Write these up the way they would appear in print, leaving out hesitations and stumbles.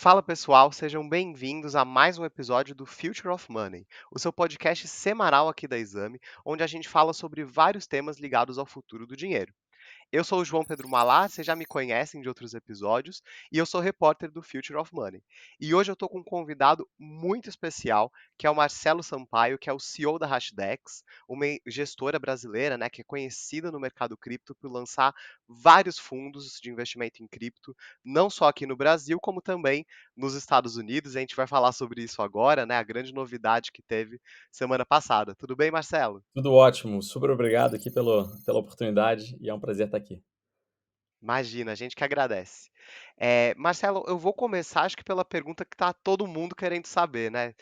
Fala pessoal, sejam bem-vindos a mais um episódio do Future of Money, o seu podcast semanal aqui da Exame, onde a gente fala sobre vários temas ligados ao futuro do dinheiro. Eu sou o João Pedro Malá, vocês já me conhecem de outros episódios, e eu sou repórter do Future of Money. E hoje eu estou com um convidado muito especial, que é o Marcelo Sampaio, que é o CEO da Hashdex, uma gestora brasileira, né, que é conhecida no mercado cripto por lançar vários fundos de investimento em cripto, não só aqui no Brasil, como também nos Estados Unidos. A gente vai falar sobre isso agora, né, a grande novidade que teve semana passada. Tudo bem, Marcelo? Tudo ótimo, super obrigado aqui pela oportunidade e é um prazer estar aqui. Imagina, a gente que agradece. Marcelo, eu vou começar, acho que pela pergunta que está todo mundo querendo saber, né?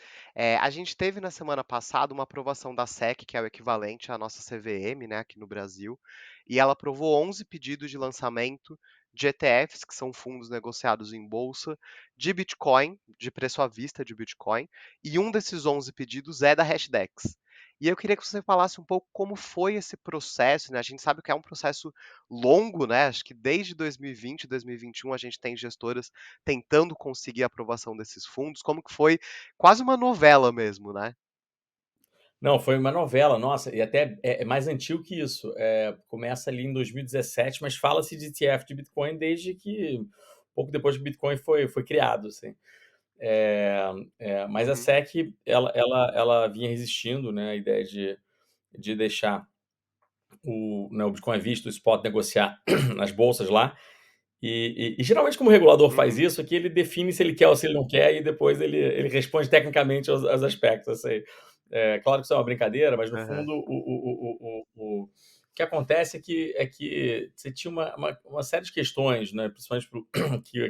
A gente teve na semana passada uma aprovação da SEC, que é o equivalente à nossa CVM, né, aqui no Brasil, e ela aprovou 11 pedidos de lançamento de ETFs, que são fundos negociados em bolsa, de Bitcoin, de preço à vista de Bitcoin, e um desses 11 pedidos é da Hashdex. E eu queria que você falasse um pouco como foi esse processo, né? A gente sabe que é um processo longo, né? Acho que desde 2020, 2021 a gente tem gestoras tentando conseguir a aprovação desses fundos, como que foi quase uma novela mesmo, né? Não, foi uma novela, nossa, e até é mais antigo que isso. Começa ali em 2017, mas fala-se de ETF de Bitcoin desde que pouco depois que o Bitcoin foi criado, assim. É, mas a Uhum, SEC ela vinha resistindo, né, a ideia de deixar o Bitcoin à vista, o spot negociar nas bolsas lá. E geralmente, como o regulador faz uhum, isso, aqui ele define se ele quer ou se ele não quer, e depois ele responde tecnicamente aos aspectos. Assim. Claro que isso é uma brincadeira, mas no aham, fundo o que acontece é que você tinha uma série de questões, né, principalmente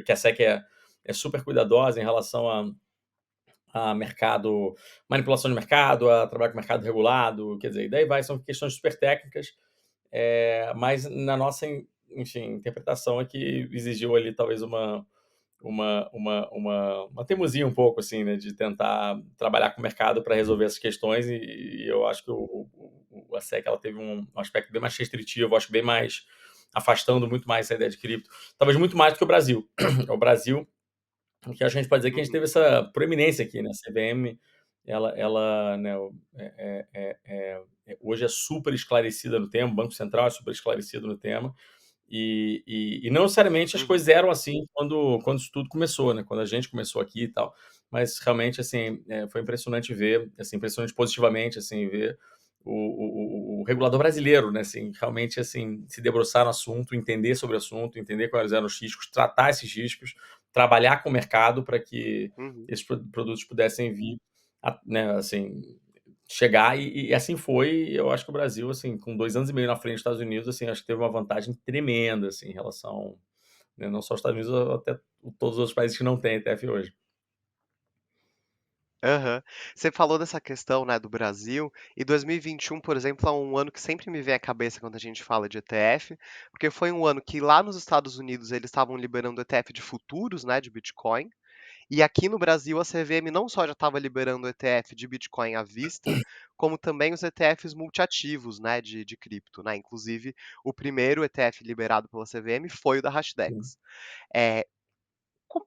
que a SEC é super cuidadosa em relação a mercado, manipulação de mercado, a trabalhar com mercado regulado, quer dizer, e daí vai, são questões super técnicas, mas na nossa, enfim, interpretação é que exigiu ali talvez uma teimosia um pouco, assim, né, de tentar trabalhar com o mercado para resolver essas questões e eu acho que a SEC ela teve um aspecto bem mais restritivo, acho que bem mais afastando muito mais essa ideia de cripto, talvez muito mais do que o Brasil. O Brasil, que a gente pode dizer que a gente teve uhum, essa proeminência aqui, né, a CVM, ela, né, hoje é super esclarecida no tema, o Banco Central é super esclarecido no tema, e não necessariamente as uhum, coisas eram assim quando isso tudo começou, né, quando a gente começou aqui e tal, mas realmente, assim, foi impressionante ver, assim, impressionante positivamente, assim, ver o regulador brasileiro, né, assim, realmente, assim, se debruçar no assunto, entender sobre o assunto, entender quais eram os riscos, tratar esses riscos, trabalhar com o mercado para que uhum. esses produtos pudessem vir, né, assim, chegar e assim foi. Eu acho que o Brasil, assim, com 2 anos e meio na frente dos Estados Unidos, assim, acho que teve uma vantagem tremenda, assim, em relação, né, não só aos Estados Unidos, até todos os outros países que não têm ETF hoje. Aham. Você falou dessa questão, né, do Brasil, e 2021, por exemplo, é um ano que sempre me vem à cabeça quando a gente fala de ETF, porque foi um ano que lá nos Estados Unidos eles estavam liberando ETF de futuros, né, de Bitcoin. E aqui no Brasil, a CVM não só já estava liberando o ETF de Bitcoin à vista, como também os ETFs multiativos, né, de cripto, né? Inclusive, o primeiro ETF liberado pela CVM foi o da Sim. Hashdex. É,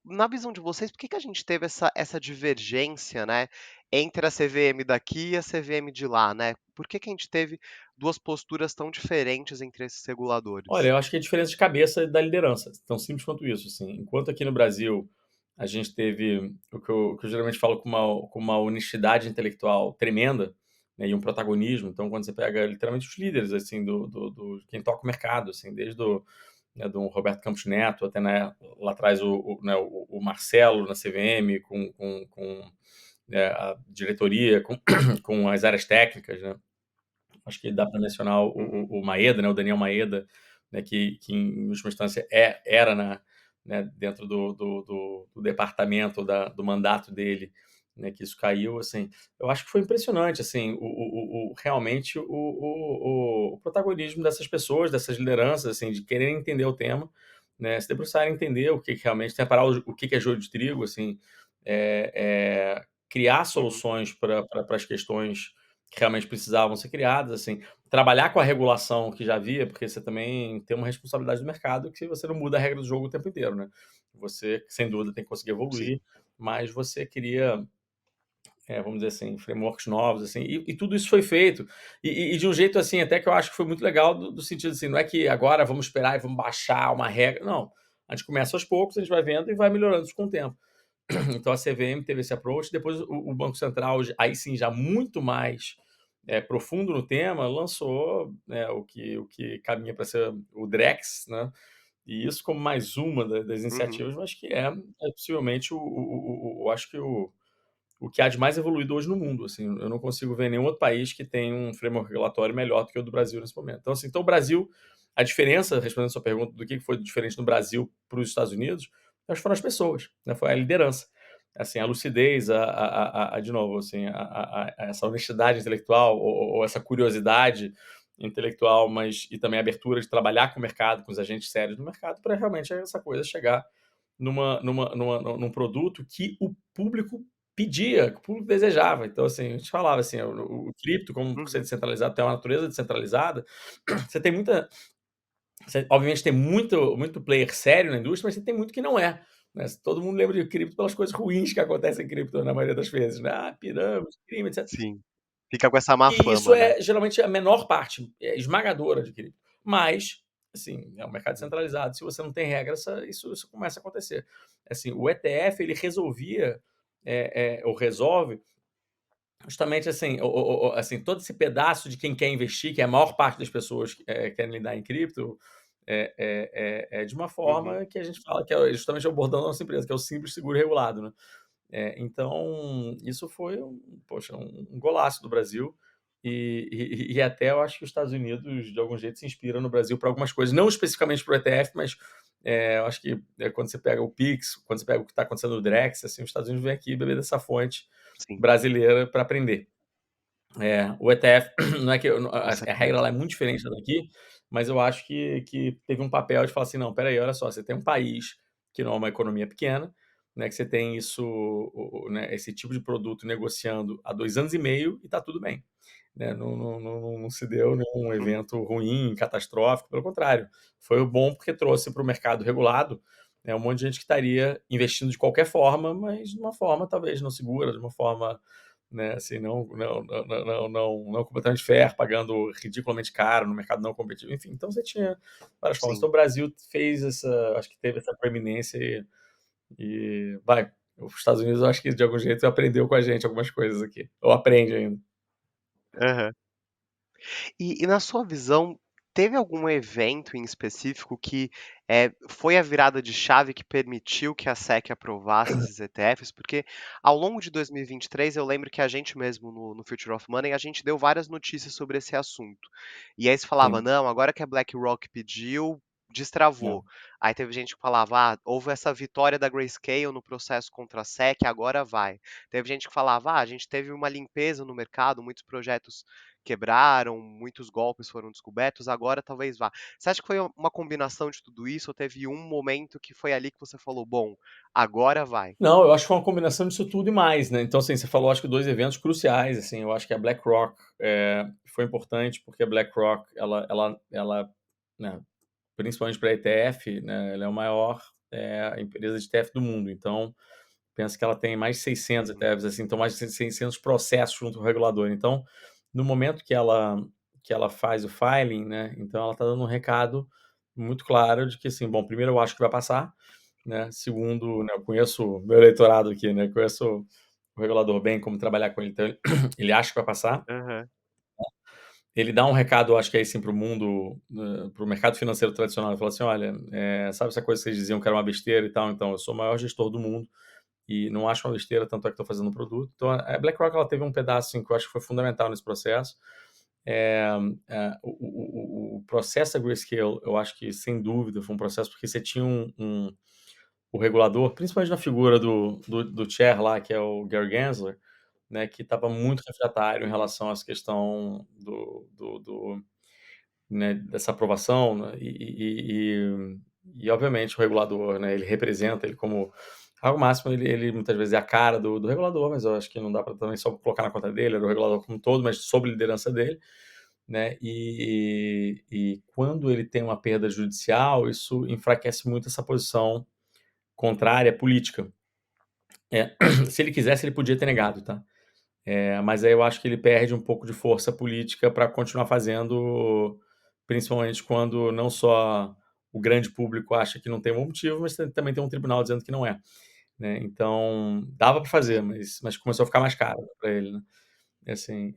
na visão de vocês, por que que a gente teve essa divergência, né, entre a CVM daqui e a CVM de lá, né? Por que que a gente teve duas posturas tão diferentes entre esses Olha, reguladores? eu acho que é diferença de cabeça da liderança, tão simples quanto isso, assim. Enquanto aqui no Brasil a gente teve o que eu geralmente falo com uma honestidade intelectual tremenda, né, e um protagonismo. Então, quando você pega literalmente os líderes, assim, do quem toca o mercado, assim, desde né, do Roberto Campos Neto até, né, lá atrás né, o Marcelo na CVM com a diretoria, com as áreas técnicas, né. Acho que dá para mencionar Uhum, o Maeda, né, o Daniel Maeda, né, que em última instância era né, dentro do departamento do mandato dele, né, que isso caiu, assim. Eu acho que foi impressionante, assim, realmente o protagonismo dessas pessoas, dessas lideranças, assim, de quererem entender o tema, né, se debruçarem, entender o que realmente separar o que é joio de trigo, assim, criar uhum, soluções para as questões que realmente precisavam ser criadas, assim, trabalhar com a regulação que já havia, porque você também tem uma responsabilidade do mercado que você não muda a regra do jogo o tempo inteiro, né. Você, sem dúvida, tem que conseguir sim. evoluir, mas você cria, vamos dizer assim, frameworks novos, assim, e tudo isso foi feito. E de um jeito, assim, até que eu acho que foi muito legal, do sentido assim, não é que agora vamos esperar e vamos baixar uma regra. Não, a gente começa aos poucos, a gente vai vendo e vai melhorando isso com o tempo. Então a CVM teve esse approach, depois o Banco Central, aí sim, já muito mais profundo no tema, lançou, né, o que caminha para ser o Drex, né? E isso como mais uma das Uhum, iniciativas, mas que possivelmente acho que o que há de mais evoluído hoje no mundo. Assim, eu não consigo ver nenhum outro país que tenha um framework regulatório melhor do que o do Brasil nesse momento. Então, assim, então o Brasil, a diferença, respondendo a sua pergunta, do que foi diferente no Brasil para os Estados Unidos, acho que foram as pessoas, né? Foi a liderança, assim, a lucidez, de novo, assim, essa honestidade intelectual ou essa curiosidade intelectual, mas e também a abertura de trabalhar com o mercado, com os agentes sérios do mercado, para realmente essa coisa chegar num produto que o público pedia, que o público desejava. Então, assim, a gente falava assim, o cripto, como por ser uhum, descentralizado, tem uma natureza descentralizada, você tem muita você obviamente tem muito player sério na indústria, mas você tem muito que não é, né. Todo mundo lembra de cripto pelas coisas ruins que acontecem em cripto na maioria das vezes, né, pirâmide, crime, etc. sim. Fica com essa má E isso fama, né. é geralmente a menor parte, esmagadora de cripto. Mas, assim, é um mercado Uhum, centralizado, se você não tem regra, isso começa a acontecer. Assim, o ETF ele resolvia, ou resolve justamente assim, assim, todo esse pedaço de quem quer investir, que é a maior parte das pessoas que, querem lidar em cripto, de uma uhum, forma que a gente fala que é justamente o bordão da nossa empresa, que é o simples, seguro e regulado, né. Então, isso foi poxa, um golaço do Brasil, e até eu acho que os Estados Unidos, de algum jeito, se inspiram no Brasil para algumas coisas, não especificamente para o ETF, mas, eu acho que, quando você pega o Pix, quando você pega o que está acontecendo no Drex, assim, os Estados Unidos vêm aqui beber dessa fonte sim, brasileira para aprender. O ETF não é que eu não com a regra certeza. lá é muito diferente da daqui, mas eu acho que teve um papel de falar assim: "Não, espera aí, olha só, você tem um país que não é uma economia pequena, né, que você tem isso, né, esse tipo de produto negociando há 2 anos e meio e está tudo bem", né, não se deu nenhum Uhum, evento ruim, catastrófico, pelo contrário, foi bom porque trouxe para o mercado regulado, né, um monte de gente que estaria investindo de qualquer forma, mas de uma forma talvez não segura, de uma forma, né, assim, não completamente fair, pagando ridiculamente caro no mercado não competitivo, enfim, então você tinha várias formas. Então sim. o Brasil fez essa, acho que teve essa proeminência e vai, os Estados Unidos eu acho que de algum jeito aprendeu com a gente algumas coisas aqui, ou aprende ainda. Aham. E na sua visão, teve algum evento em específico que, foi a virada de chave que permitiu que a SEC aprovasse esses ETFs? Porque ao longo de 2023 eu lembro que a gente mesmo no Future of Money, a gente deu várias notícias sobre esse assunto. E aí se falava: Sim, "Não, agora que a BlackRock pediu, é. destravou". Aí teve gente que falava: "Ah, houve essa vitória da Grayscale no processo contra a SEC, agora vai". Teve gente que falava: "Ah, a gente teve uma limpeza no mercado, muitos projetos quebraram, muitos golpes foram descobertos, agora talvez vá". Você acha que foi uma combinação de tudo isso ou teve um momento que foi ali que você falou: "Bom, agora vai"? Não, eu acho que foi uma combinação disso tudo e mais, né. Então, assim, você falou acho que 2 eventos cruciais, assim, eu acho que a BlackRock, foi importante, porque a BlackRock ela, né, principalmente para ETF, né, ela é a maior, empresa de ETF do mundo, então, penso que ela tem mais de 600 Uhum, ETFs, assim, então mais de 600 processos junto ao regulador. Então, no momento que ela faz o filing, né, então ela está dando um recado muito claro de que, assim, bom, primeiro eu acho que vai passar, né, segundo, né, eu conheço o meu eleitorado aqui, né, conheço o regulador bem, como trabalhar com ele, então ele ele acha que vai passar. aham, Ele dá um recado, eu acho que é assim para o mundo, para o mercado financeiro tradicional, ele fala assim: "Olha, sabe essa coisa que vocês diziam que era uma besteira e tal? Então, eu sou o maior gestor do mundo e não acho uma besteira, tanto é que estou fazendo um produto". Então, a BlackRock ela teve um pedaço, assim, que eu acho que foi fundamental nesse processo. Eh, o processo da Grayscale, eu acho que, sem dúvida, foi um processo porque você tinha o regulador, principalmente na figura do chair lá, que é o Gary Gensler, né, que estava muito refratário em uhum, relação a essa questão do né, dessa aprovação, né, e obviamente o regulador, né, ele representa ele como ao máximo ele muitas vezes é a cara do regulador, mas eu acho que não dá para também só colocar na conta dele, era o regulador como um todo, mas sob liderança dele, né, e quando ele tem uma perda judicial, isso enfraquece muito essa posição, contrária política. Se ele quisesse, ele podia ter negado, tá? Mas aí eu acho que ele perde um pouco de força política para continuar fazendo, principalmente quando não só o grande público acha que não tem um motivo, mas também tem um tribunal dizendo que não é, né? Então, dava para fazer, Sim. mas começou a ficar mais caro para ele, né? Assim,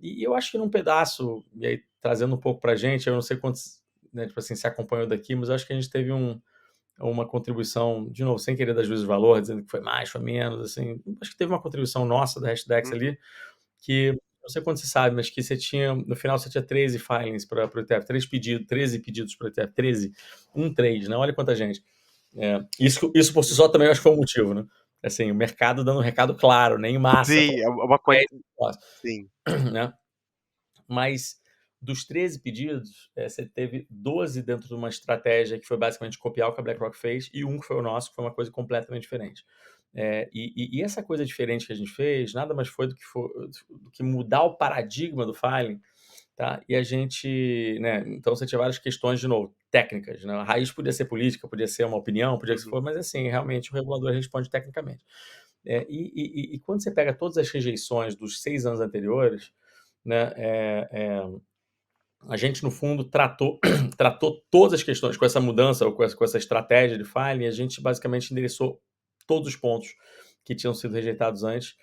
e eu acho que num pedaço, e aí trazendo um pouco para a gente, eu não sei quantos, né, tipo assim, se acompanhou daqui, mas eu acho que a gente teve uma contribuição, de novo, sem querer dar juízo de valor, dizendo que foi mais, foi menos, assim, acho que teve uma contribuição nossa da Hashdex Uhum. ali, que não sei quanto você sabe, mas que você tinha, no final você tinha 13 filings para o ETF, 13 pedidos para o ETF, 13, 13, né? Olha quanta gente. Isso por si só também eu acho que foi um motivo, né? Assim, o mercado dando um recado claro, nem em massa, Sim, falando, é uma é coisa. esse negócio, Sim. né? Mas dos 13 pedidos, você teve 12 dentro de uma estratégia que foi basicamente copiar o que a BlackRock fez, e um que foi o nosso, que foi uma coisa completamente diferente. E essa coisa diferente que a gente fez, nada mais foi do que mudar o paradigma do filing, tá? E a gente, né? Então você tinha várias questões, de novo, técnicas, né? A raiz podia ser política, podia ser uma opinião, podia ser, Uhum. mas assim, realmente o regulador responde tecnicamente. E quando você pega todas as rejeições dos 6 anos anteriores, né? A gente, no fundo, tratou todas as questões com essa mudança ou com essa estratégia de filing, a gente basicamente endereçou todos os pontos que tinham sido rejeitados antes,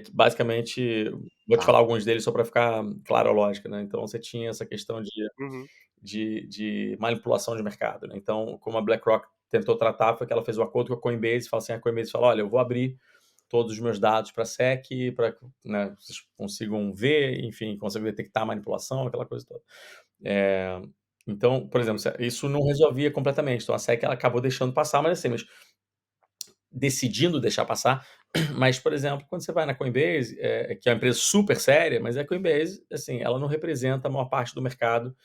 que basicamente, vou te Tá. falar alguns deles só para ficar clara a lógica, né? Então, você tinha essa questão Uhum. de manipulação de mercado, né? Então, como a BlackRock tentou tratar, foi que ela fez o acordo com a Coinbase, fala assim, a Coinbase fala, olha, eu vou abrir todos os meus dados para a SEC, para que, né, vocês consigam ver, enfim, consigam detectar a manipulação, aquela coisa toda. É, então, por exemplo, Uhum. isso não resolvia completamente. Então a SEC ela acabou deixando passar, mas assim, mas decidindo deixar passar. Mas, por exemplo, quando você vai na Coinbase, que é uma empresa super séria, mas a Coinbase, assim, ela não representa a maior parte do mercado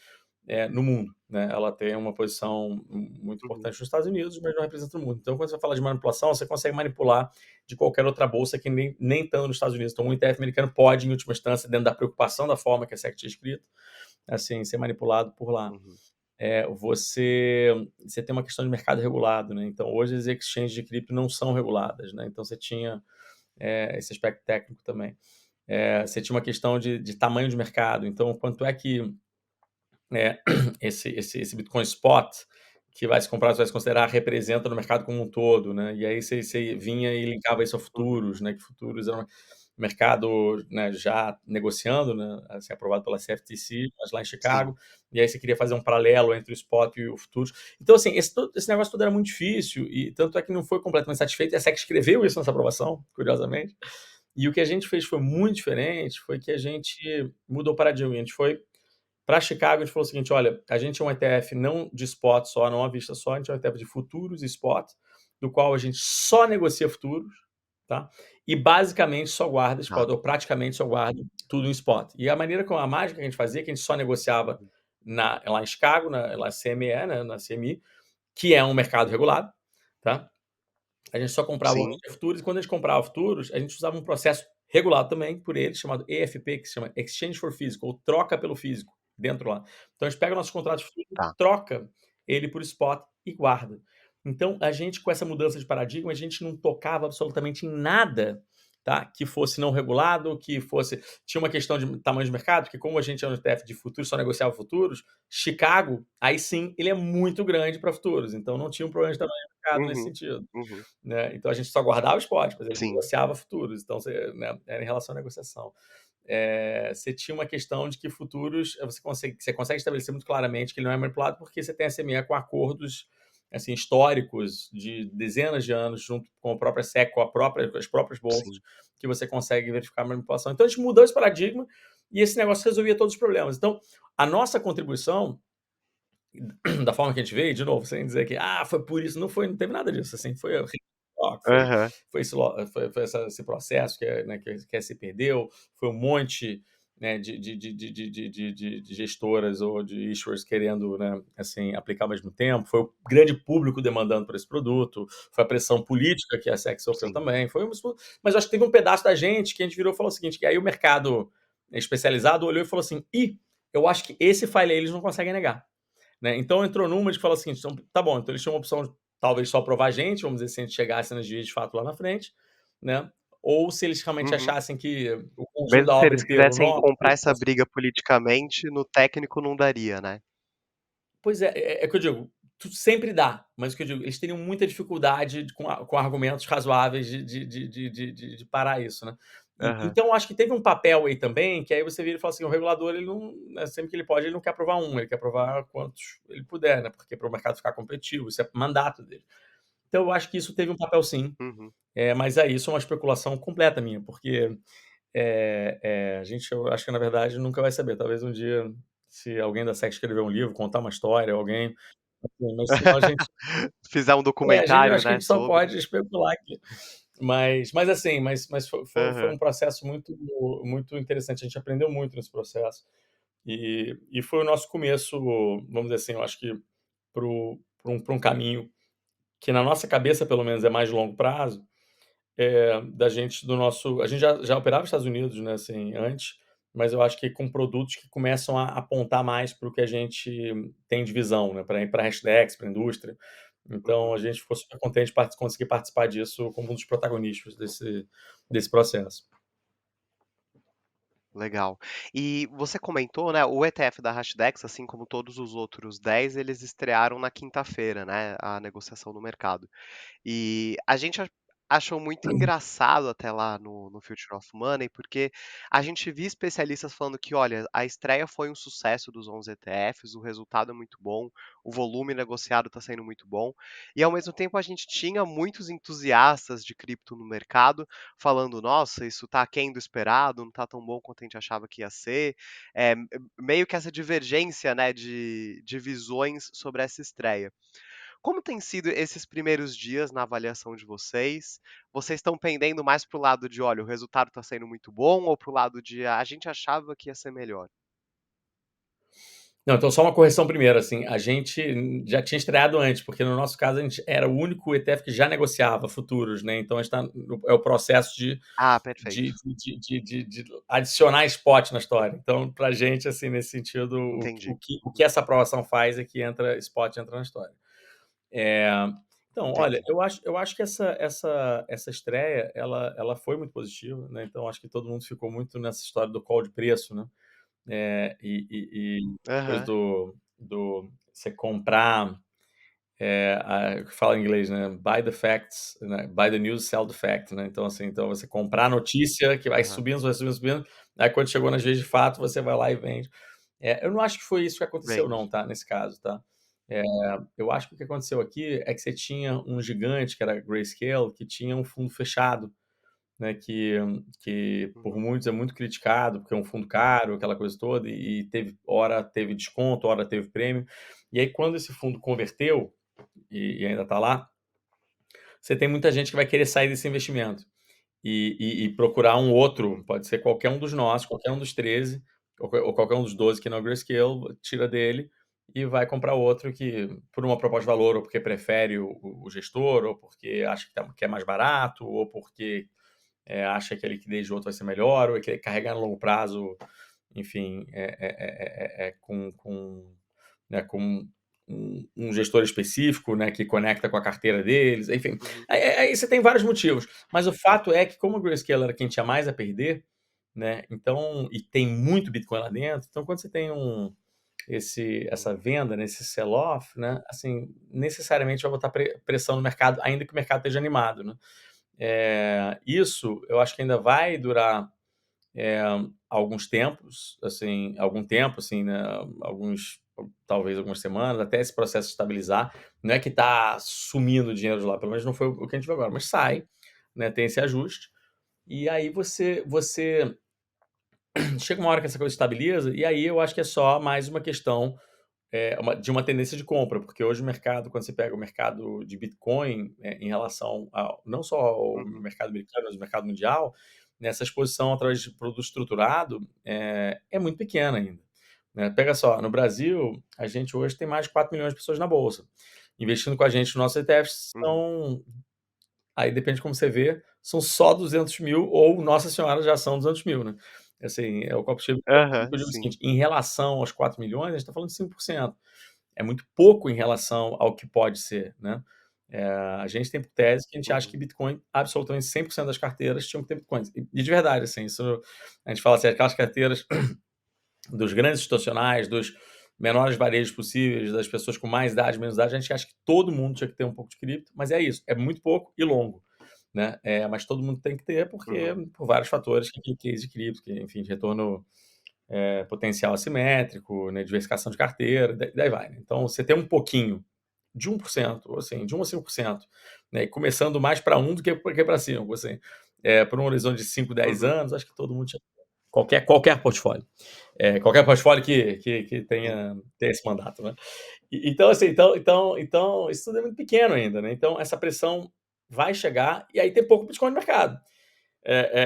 no mundo, né? Ela tem uma posição muito Uhum. importante nos Estados Unidos, mas não representa o mundo. Então, quando você fala de manipulação, você consegue manipular de qualquer outra bolsa que nem estando nos Estados Unidos. Então, um ETF americano pode, em última instância, dentro da preocupação da forma que a SEC tinha escrito, assim, ser manipulado por lá. Uhum. Você tem uma questão de mercado regulado, né? Então, hoje as exchanges de cripto não são reguladas, né? Então, você tinha esse aspecto técnico também. Você tinha uma questão de tamanho de mercado. Então, quanto é que esse Bitcoin Spot que vai se comprar, você vai se considerar, representa no mercado como um todo, né? E aí você vinha e linkava isso a Uhum. futuros, né? Que futuros era um mercado, né, já negociando, né? Assim, aprovado pela CFTC, mas lá em Sim. Chicago. E aí você queria fazer um paralelo entre o spot e o futuros. Então, assim, esse negócio todo era muito difícil e tanto é que não foi completamente satisfeito. E a SEC escreveu isso nessa aprovação, curiosamente. E o que a gente fez foi muito diferente, foi que a gente mudou o paradigma. A gente foi para Chicago, a gente falou o seguinte: olha, a gente é um ETF não de spot só, não à vista só, a gente é um ETF de futuros e spot, do qual a gente só negocia futuros, tá? E basicamente só guarda Tá. spot, ou praticamente só guarda tudo em spot. E a maneira como a mágica que a gente fazia, que a gente só negociava Uhum. lá em Chicago, na CME, né, na CMI, que é um mercado regulado, tá? A gente só comprava ou Sim. vendia futuros, e quando a gente comprava futuros, a gente usava um processo regulado também por eles, chamado EFP, que se chama Exchange for Physical, ou troca pelo físico, dentro lá. Então a gente pega nossos contratos futuros, Tá. troca ele por spot e guarda. Então a gente, com essa mudança de paradigma, a gente não tocava absolutamente em nada, tá? Que fosse não regulado, que fosse. Tinha uma questão de tamanho de mercado, porque como a gente é um ETF de futuros, só negociava futuros, Chicago, aí sim, ele é muito grande para futuros, então não tinha um problema de tamanho de mercado nesse Uhum. sentido, Uhum. né? Então a gente só guardava os spot, mas ele Sim. negociava futuros. Então né, era em relação à negociação. Você tinha uma questão de que futuros você consegue estabelecer muito claramente que ele não é manipulado porque você tem a CME com acordos assim históricos de dezenas de anos junto com a própria SEC, com as próprias bolsas, Sim. que você consegue verificar a manipulação. Então a gente mudou esse paradigma e esse negócio resolvia todos os problemas. Então a nossa contribuição da forma que a gente veio, de novo, sem dizer que foi por isso, não foi, não teve nada disso, assim, foi, Aham. esse processo né, que se perdeu, foi um monte, né, de gestoras ou de issuers querendo, né, assim, aplicar ao mesmo tempo, foi o grande público demandando por esse produto, foi a pressão política que a SEC sofreu Sim. também, mas acho que teve um pedaço da gente que a gente virou e falou o seguinte, que aí o mercado especializado olhou e falou assim, eu acho que esse file aí eles não conseguem negar, né? Então entrou numa de falar assim, então, tá bom, então eles tinham uma opção talvez só aprovar a gente, vamos dizer, se a gente chegasse nas vias de fato lá na frente, né? Ou se eles realmente Uhum. achassem que o conjunto Mesmo da se obra eles inteiro, quisessem não. comprar essa briga politicamente, no técnico não daria, né? Pois é, é o que eu digo, sempre dá, mas o que eu digo, eles teriam muita dificuldade com argumentos razoáveis de parar isso, né. Aham. Então acho que teve um papel aí também, que aí você vira e fala assim, o regulador ele não, né, sempre que ele pode, ele não quer aprovar um, ele quer aprovar quantos ele puder, né, porque para o mercado ficar competitivo, isso é mandato dele. Então eu acho que isso teve um papel sim, Uhum. mas aí isso é uma especulação completa minha, porque, a gente eu acho que na verdade nunca vai saber, talvez um dia, se alguém da SEC escrever um livro, contar uma história, alguém. Sim, mas senão a gente Fizer um a gente eu documentário, acho que a né, gente só sobre. pode especular aqui. Mas assim, foi um Aham. processo muito interessante, a gente aprendeu muito nesse processo. E foi o nosso começo, vamos dizer assim, eu acho que para um caminho que na nossa cabeça pelo menos é mais de longo prazo, da gente do nosso a gente já operava nos Estados Unidos, né, assim, antes, mas eu acho que com produtos que começam a apontar mais para o que a gente tem de visão, né, para hashtags, para indústria. Então Uhum. a gente ficou super contente de conseguir participar disso como um dos protagonistas desse processo. Legal. E você comentou, né, o ETF da Hashdex, assim como todos os outros 10, eles estrearam na quinta-feira, né, a negociação no mercado. E a gente achou muito engraçado até lá no Future of Money, porque a gente via especialistas falando que, olha, a estreia foi um sucesso dos 11 ETFs, o resultado é muito bom, o volume negociado está sendo muito bom, e ao mesmo tempo a gente tinha muitos entusiastas de cripto no mercado falando, nossa, isso está aquém do esperado, não está tão bom quanto a gente achava que ia ser, meio que essa divergência, né, de visões sobre essa estreia. Como tem sido esses primeiros dias na avaliação de vocês? Vocês estão pendendo mais para o lado de, olha, o resultado está sendo muito bom, ou para o lado de, "Ah, a gente achava que ia ser melhor"? Não, então só uma correção primeiro, assim, a gente já tinha estreado antes, porque no nosso caso a gente era o único ETF que já negociava futuros, né, então a gente tá é o processo Ah, de perfeito. de adicionar spot na história. Então pra gente, assim, nesse sentido, Entendi. o que essa aprovação faz é que spot entra na história. Eh, então, olha, Entendi. eu acho que essa estreia, ela foi muito positiva, né, então acho que todo mundo ficou muito nessa história do call de preço, né. E depois Aham. do você comprar, fala em inglês, né, buy the facts, né, buy the news, sell the fact, né, então, assim, então você comprar a notícia que Aham. vai subindo, subindo, aí quando chegou nas vezes de fato, você vai lá e vende. Eu não acho que foi isso que aconteceu não, Vende. tá, nesse caso, tá. Eh, eu acho que o que aconteceu aqui é que você tinha um gigante, que era a Grayscale, que tinha um fundo fechado, né, que por Uhum. muitos é muito criticado, porque é um fundo caro, aquela coisa toda, e teve desconto, hora teve prêmio. E aí quando esse fundo converteu, e ainda está lá, você tem muita gente que vai querer sair desse investimento e procurar um outro, pode ser qualquer um dos nossos, qualquer um dos 13 ou qualquer um dos 12 que não é Grayscale, tira dele e vai comprar outro que por uma proposta de valor, ou porque prefere o gestor, ou porque acha que é mais barato, ou porque acha que a liquidez de outro vai ser melhor, ou que carregar no longo prazo, enfim, com um gestor específico, né, que conecta com a carteira deles, enfim. Uhum. Aí você tem vários motivos, mas o fato é que como o Grayscale era quem tinha mais a perder, né, então e tem muito Bitcoin lá dentro, então quando você tem essa Uhum. venda, nesse sell-off, né, assim, necessariamente vai botar pressão no mercado, ainda que o mercado esteja animado, né. Isso eu acho que ainda vai durar, eh, algum tempo, assim, né, talvez algumas semanas, até esse processo estabilizar. Não é que está sumindo o dinheiro de lá, pelo menos não foi o que a gente viu agora, mas sai, né, tem esse ajuste, e aí você chega uma hora que essa coisa estabiliza, e aí eu acho que é só mais uma questão de uma tendência de compra, porque hoje o mercado, quando você pega o mercado de Bitcoin, em relação ao não só ao Uhum. mercado americano, mas o mercado mundial, nessa exposição através de produto estruturado, é muito pequena ainda, né. Pega só, no Brasil, a gente hoje tem mais de 4 milhões de pessoas na bolsa. Investindo com a gente nos nossos ETFs Uhum. aí depende de como você vê, são só 200 mil ou Nossa Senhora já são 200 mil, né. Assim, é o copo cheio do copo vazio, que Aham, eu digo o sim. seguinte, em relação aos 4 milhões, a gente está falando de 5%. É muito pouco em relação ao que pode ser, né. A gente tem por tese que a gente acha que Uhum, Bitcoin, absolutamente 100% das carteiras tinham que ter Bitcoin. E de verdade, assim, isso a gente fala assim, aquelas carteiras dos grandes institucionais, dos menores varejos possíveis, das pessoas com mais idade, menos idade, a gente acha que todo mundo tinha que ter um pouco de cripto, mas é isso, é muito pouco e longo, né? Mas todo mundo tem que ter, porque uhum, por vários fatores, que case de cripto, que, enfim, de retorno potencial assimétrico, né, diversificação de carteira, daí vai. Né? Então, você tem um pouquinho de 1%, assim, de 1 a 5%, né, e começando mais para 1 do que para 5, assim, por um horizonte de 5, 10 uhum, anos, acho que todo mundo tinha qualquer portfólio. Qualquer portfólio que sim. tenha esse mandato, né? Então, assim, então, isso tudo é muito pequeno ainda, né? Então, essa pressão vai chegar e aí tem pouco Bitcoin no mercado.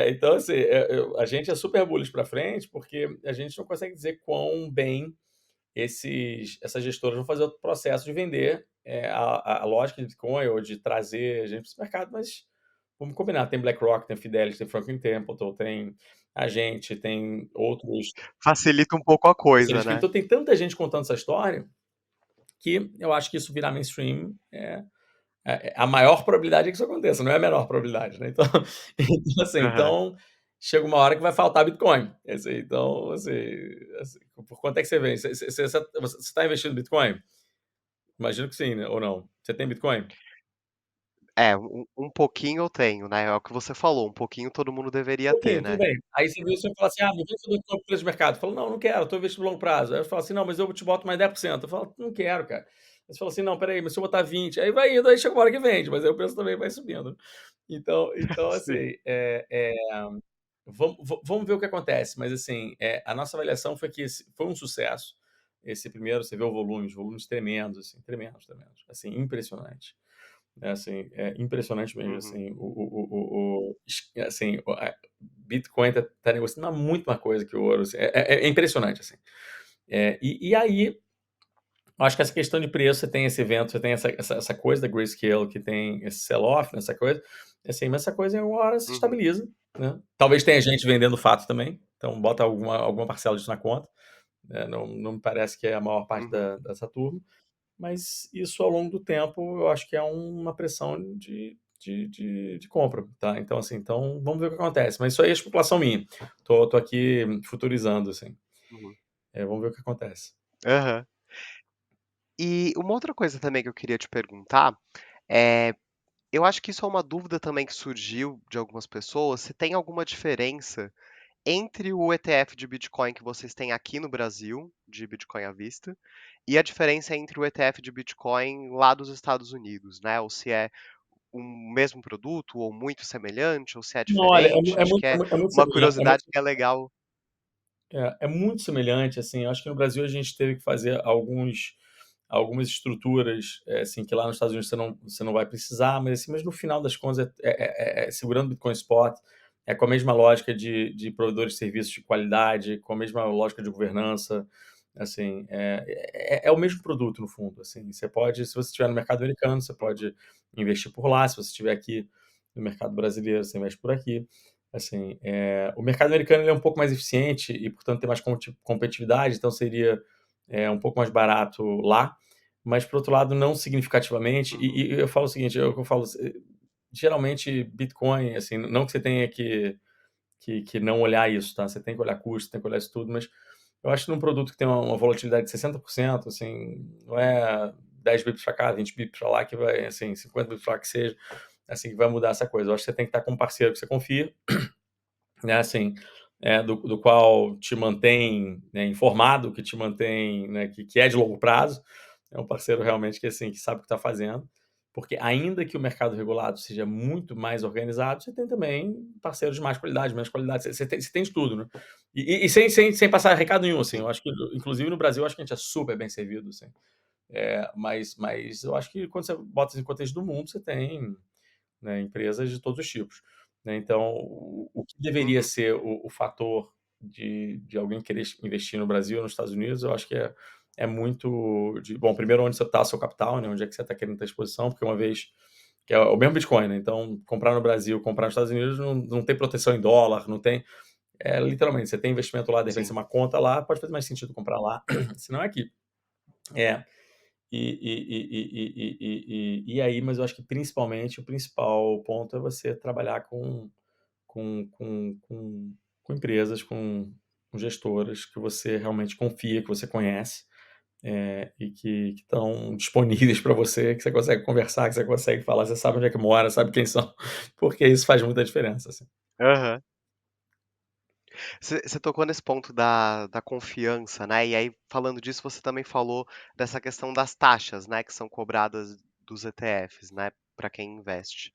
Então, assim, a gente é super bullish para frente porque a gente não consegue dizer quão bem essas gestoras vão fazer o processo de vender a lógica de Bitcoin ou de trazer gente para esse mercado, mas vamos combinar, tem BlackRock, tem Fidelity, tem Franklin Templeton, tem a gente, tem outros Facilita um pouco a coisa, especialistas. né? Então tem tanta gente contando essa história que eu acho que isso virar mainstream a maior probabilidade é que isso aconteça, não é a menor probabilidade, né? Então, então, assim, Aham. chega uma hora que vai faltar Bitcoin. Assim, então, assim, por quanto é que você vende? Você está investindo em Bitcoin? Imagino que sim, né? Ou não? Você tem Bitcoin? É, um pouquinho eu tenho, né, é o que você falou, um pouquinho todo mundo Um deveria ter, pouquinho, tudo né. bem. Aí você vê, você fala assim: "Ah, me vende seu Bitcoin por preço de mercado". Eu falo: "Não, não quero, estou investindo no longo prazo". Aí eu falo assim: "Não, mas eu te boto mais 10%". Eu falo: "Não quero, cara". Aí você fala assim: "Não, espera aí, mas se eu botar 20", aí vai indo, aí chega uma hora que vende, mas aí o preço também vai subindo. Então Sim. assim, vamos ver o que acontece, mas assim, a nossa avaliação foi que esse foi um sucesso. Esse primeiro, você vê o volume, os volumes tremendos, assim, tremendos, tremendos, assim, impressionante. Assim, é impressionante mesmo, Uhum, assim, assim, Bitcoin tá negociando a muito mais coisa que o ouro, assim, é impressionante, assim. E aí, eu acho que essa questão de preço, você tem esse evento, você tem essa coisa da Grayscale, que tem esse sell-off, nessa coisa, assim, mas essa coisa em uma hora se uhum, estabiliza, né. Talvez tenha gente vendendo fato também, então bota alguma parcela disso na conta, né, não me parece que é a maior parte uhum, dessa turma, mas isso ao longo do tempo eu acho que é uma pressão de compra, tá? Então, assim, vamos ver o que acontece. Mas isso aí é especulação minha. Tô aqui futurizando, assim. uhum. Vamos ver o que acontece. Aham. E uma outra coisa também que eu queria te perguntar, é, eu acho que isso é uma dúvida também que surgiu de algumas pessoas, se tem alguma diferença entre o ETF de Bitcoin que vocês têm aqui no Brasil, de Bitcoin à vista, e a diferença entre o ETF de Bitcoin lá dos Estados Unidos, né? Ou se é o mesmo produto, ou muito semelhante, ou se é Não, olha, diferente. Acho que é é muito uma semelhante, curiosidade que é legal. é muito semelhante, assim. Eu acho que no Brasil a gente teve que fazer algumas estruturas, assim, que lá nos Estados Unidos você não vai precisar, mas, assim, mas no final das contas segurando o Bitcoin Spot, com a mesma lógica de provedores de serviços de qualidade, com a mesma lógica de governança, assim, é o mesmo produto no fundo, assim. Você pode, se você estiver no mercado americano, você Uhum, pode investir por lá, se você estiver aqui no mercado brasileiro, você investe por aqui. Assim, o mercado americano ele é um pouco mais eficiente e, portanto, tem mais competitividade, então seria um pouco mais barato lá, mas, por outro lado, não significativamente. uhum, E eu falo o seguinte: eu falo, geralmente, Bitcoin, assim, não que você tenha que não olhar isso, tá? Você tem que olhar custo, tem que olhar isso tudo, mas eu acho que num produto que tem uma volatilidade de 60%, assim, não é 10 bips para cá, 20 bips para lá, que vai, assim, 50 bips para lá que seja, assim, que vai mudar essa coisa. Eu acho que você tem que estar com um parceiro que você confia, né, assim, do qual te mantém, né, informado, que te mantém, né, que é de longo prazo, é um parceiro realmente que, assim, que sabe o que está fazendo, porque ainda que o mercado regulado seja muito mais organizado, você tem também parceiros de mais qualidade, menos qualidade, você tem de tudo, né? E sem passar recado nenhum, assim, eu sim. acho que, inclusive no Brasil, eu acho que a gente é super bem servido, assim. Mas eu acho que quando você bota em contexto do mundo, você tem, né, empresas de todos os tipos, né. Então, o que deveria Uhum, ser o fator de alguém querer investir no Brasil ou nos Estados Unidos, eu acho que é muito de bom, primeiro onde você está seu capital, né, onde é que você está querendo ter exposição, porque uma vez que é o mesmo Bitcoin, né, então comprar no Brasil, comprar nos Estados Unidos não tem proteção em dólar, não tem literalmente, você tem investimento lá, de repente, sim. uma conta lá, pode fazer mais sentido comprar lá, se não é aqui. É. E aí, mas eu acho que principalmente o principal ponto é você trabalhar com com com com empresas, com gestoras que você realmente confia, que você conhece, e que estão disponíveis para você, que você consegue conversar, que você consegue falar, você sabe onde é que mora, sabe quem são, porque isso faz muita diferença, assim. Aham. Você tocou nesse ponto da confiança, né, e aí falando disso, você também falou dessa questão das taxas, né, que são cobradas dos ETFs, né, para quem investe.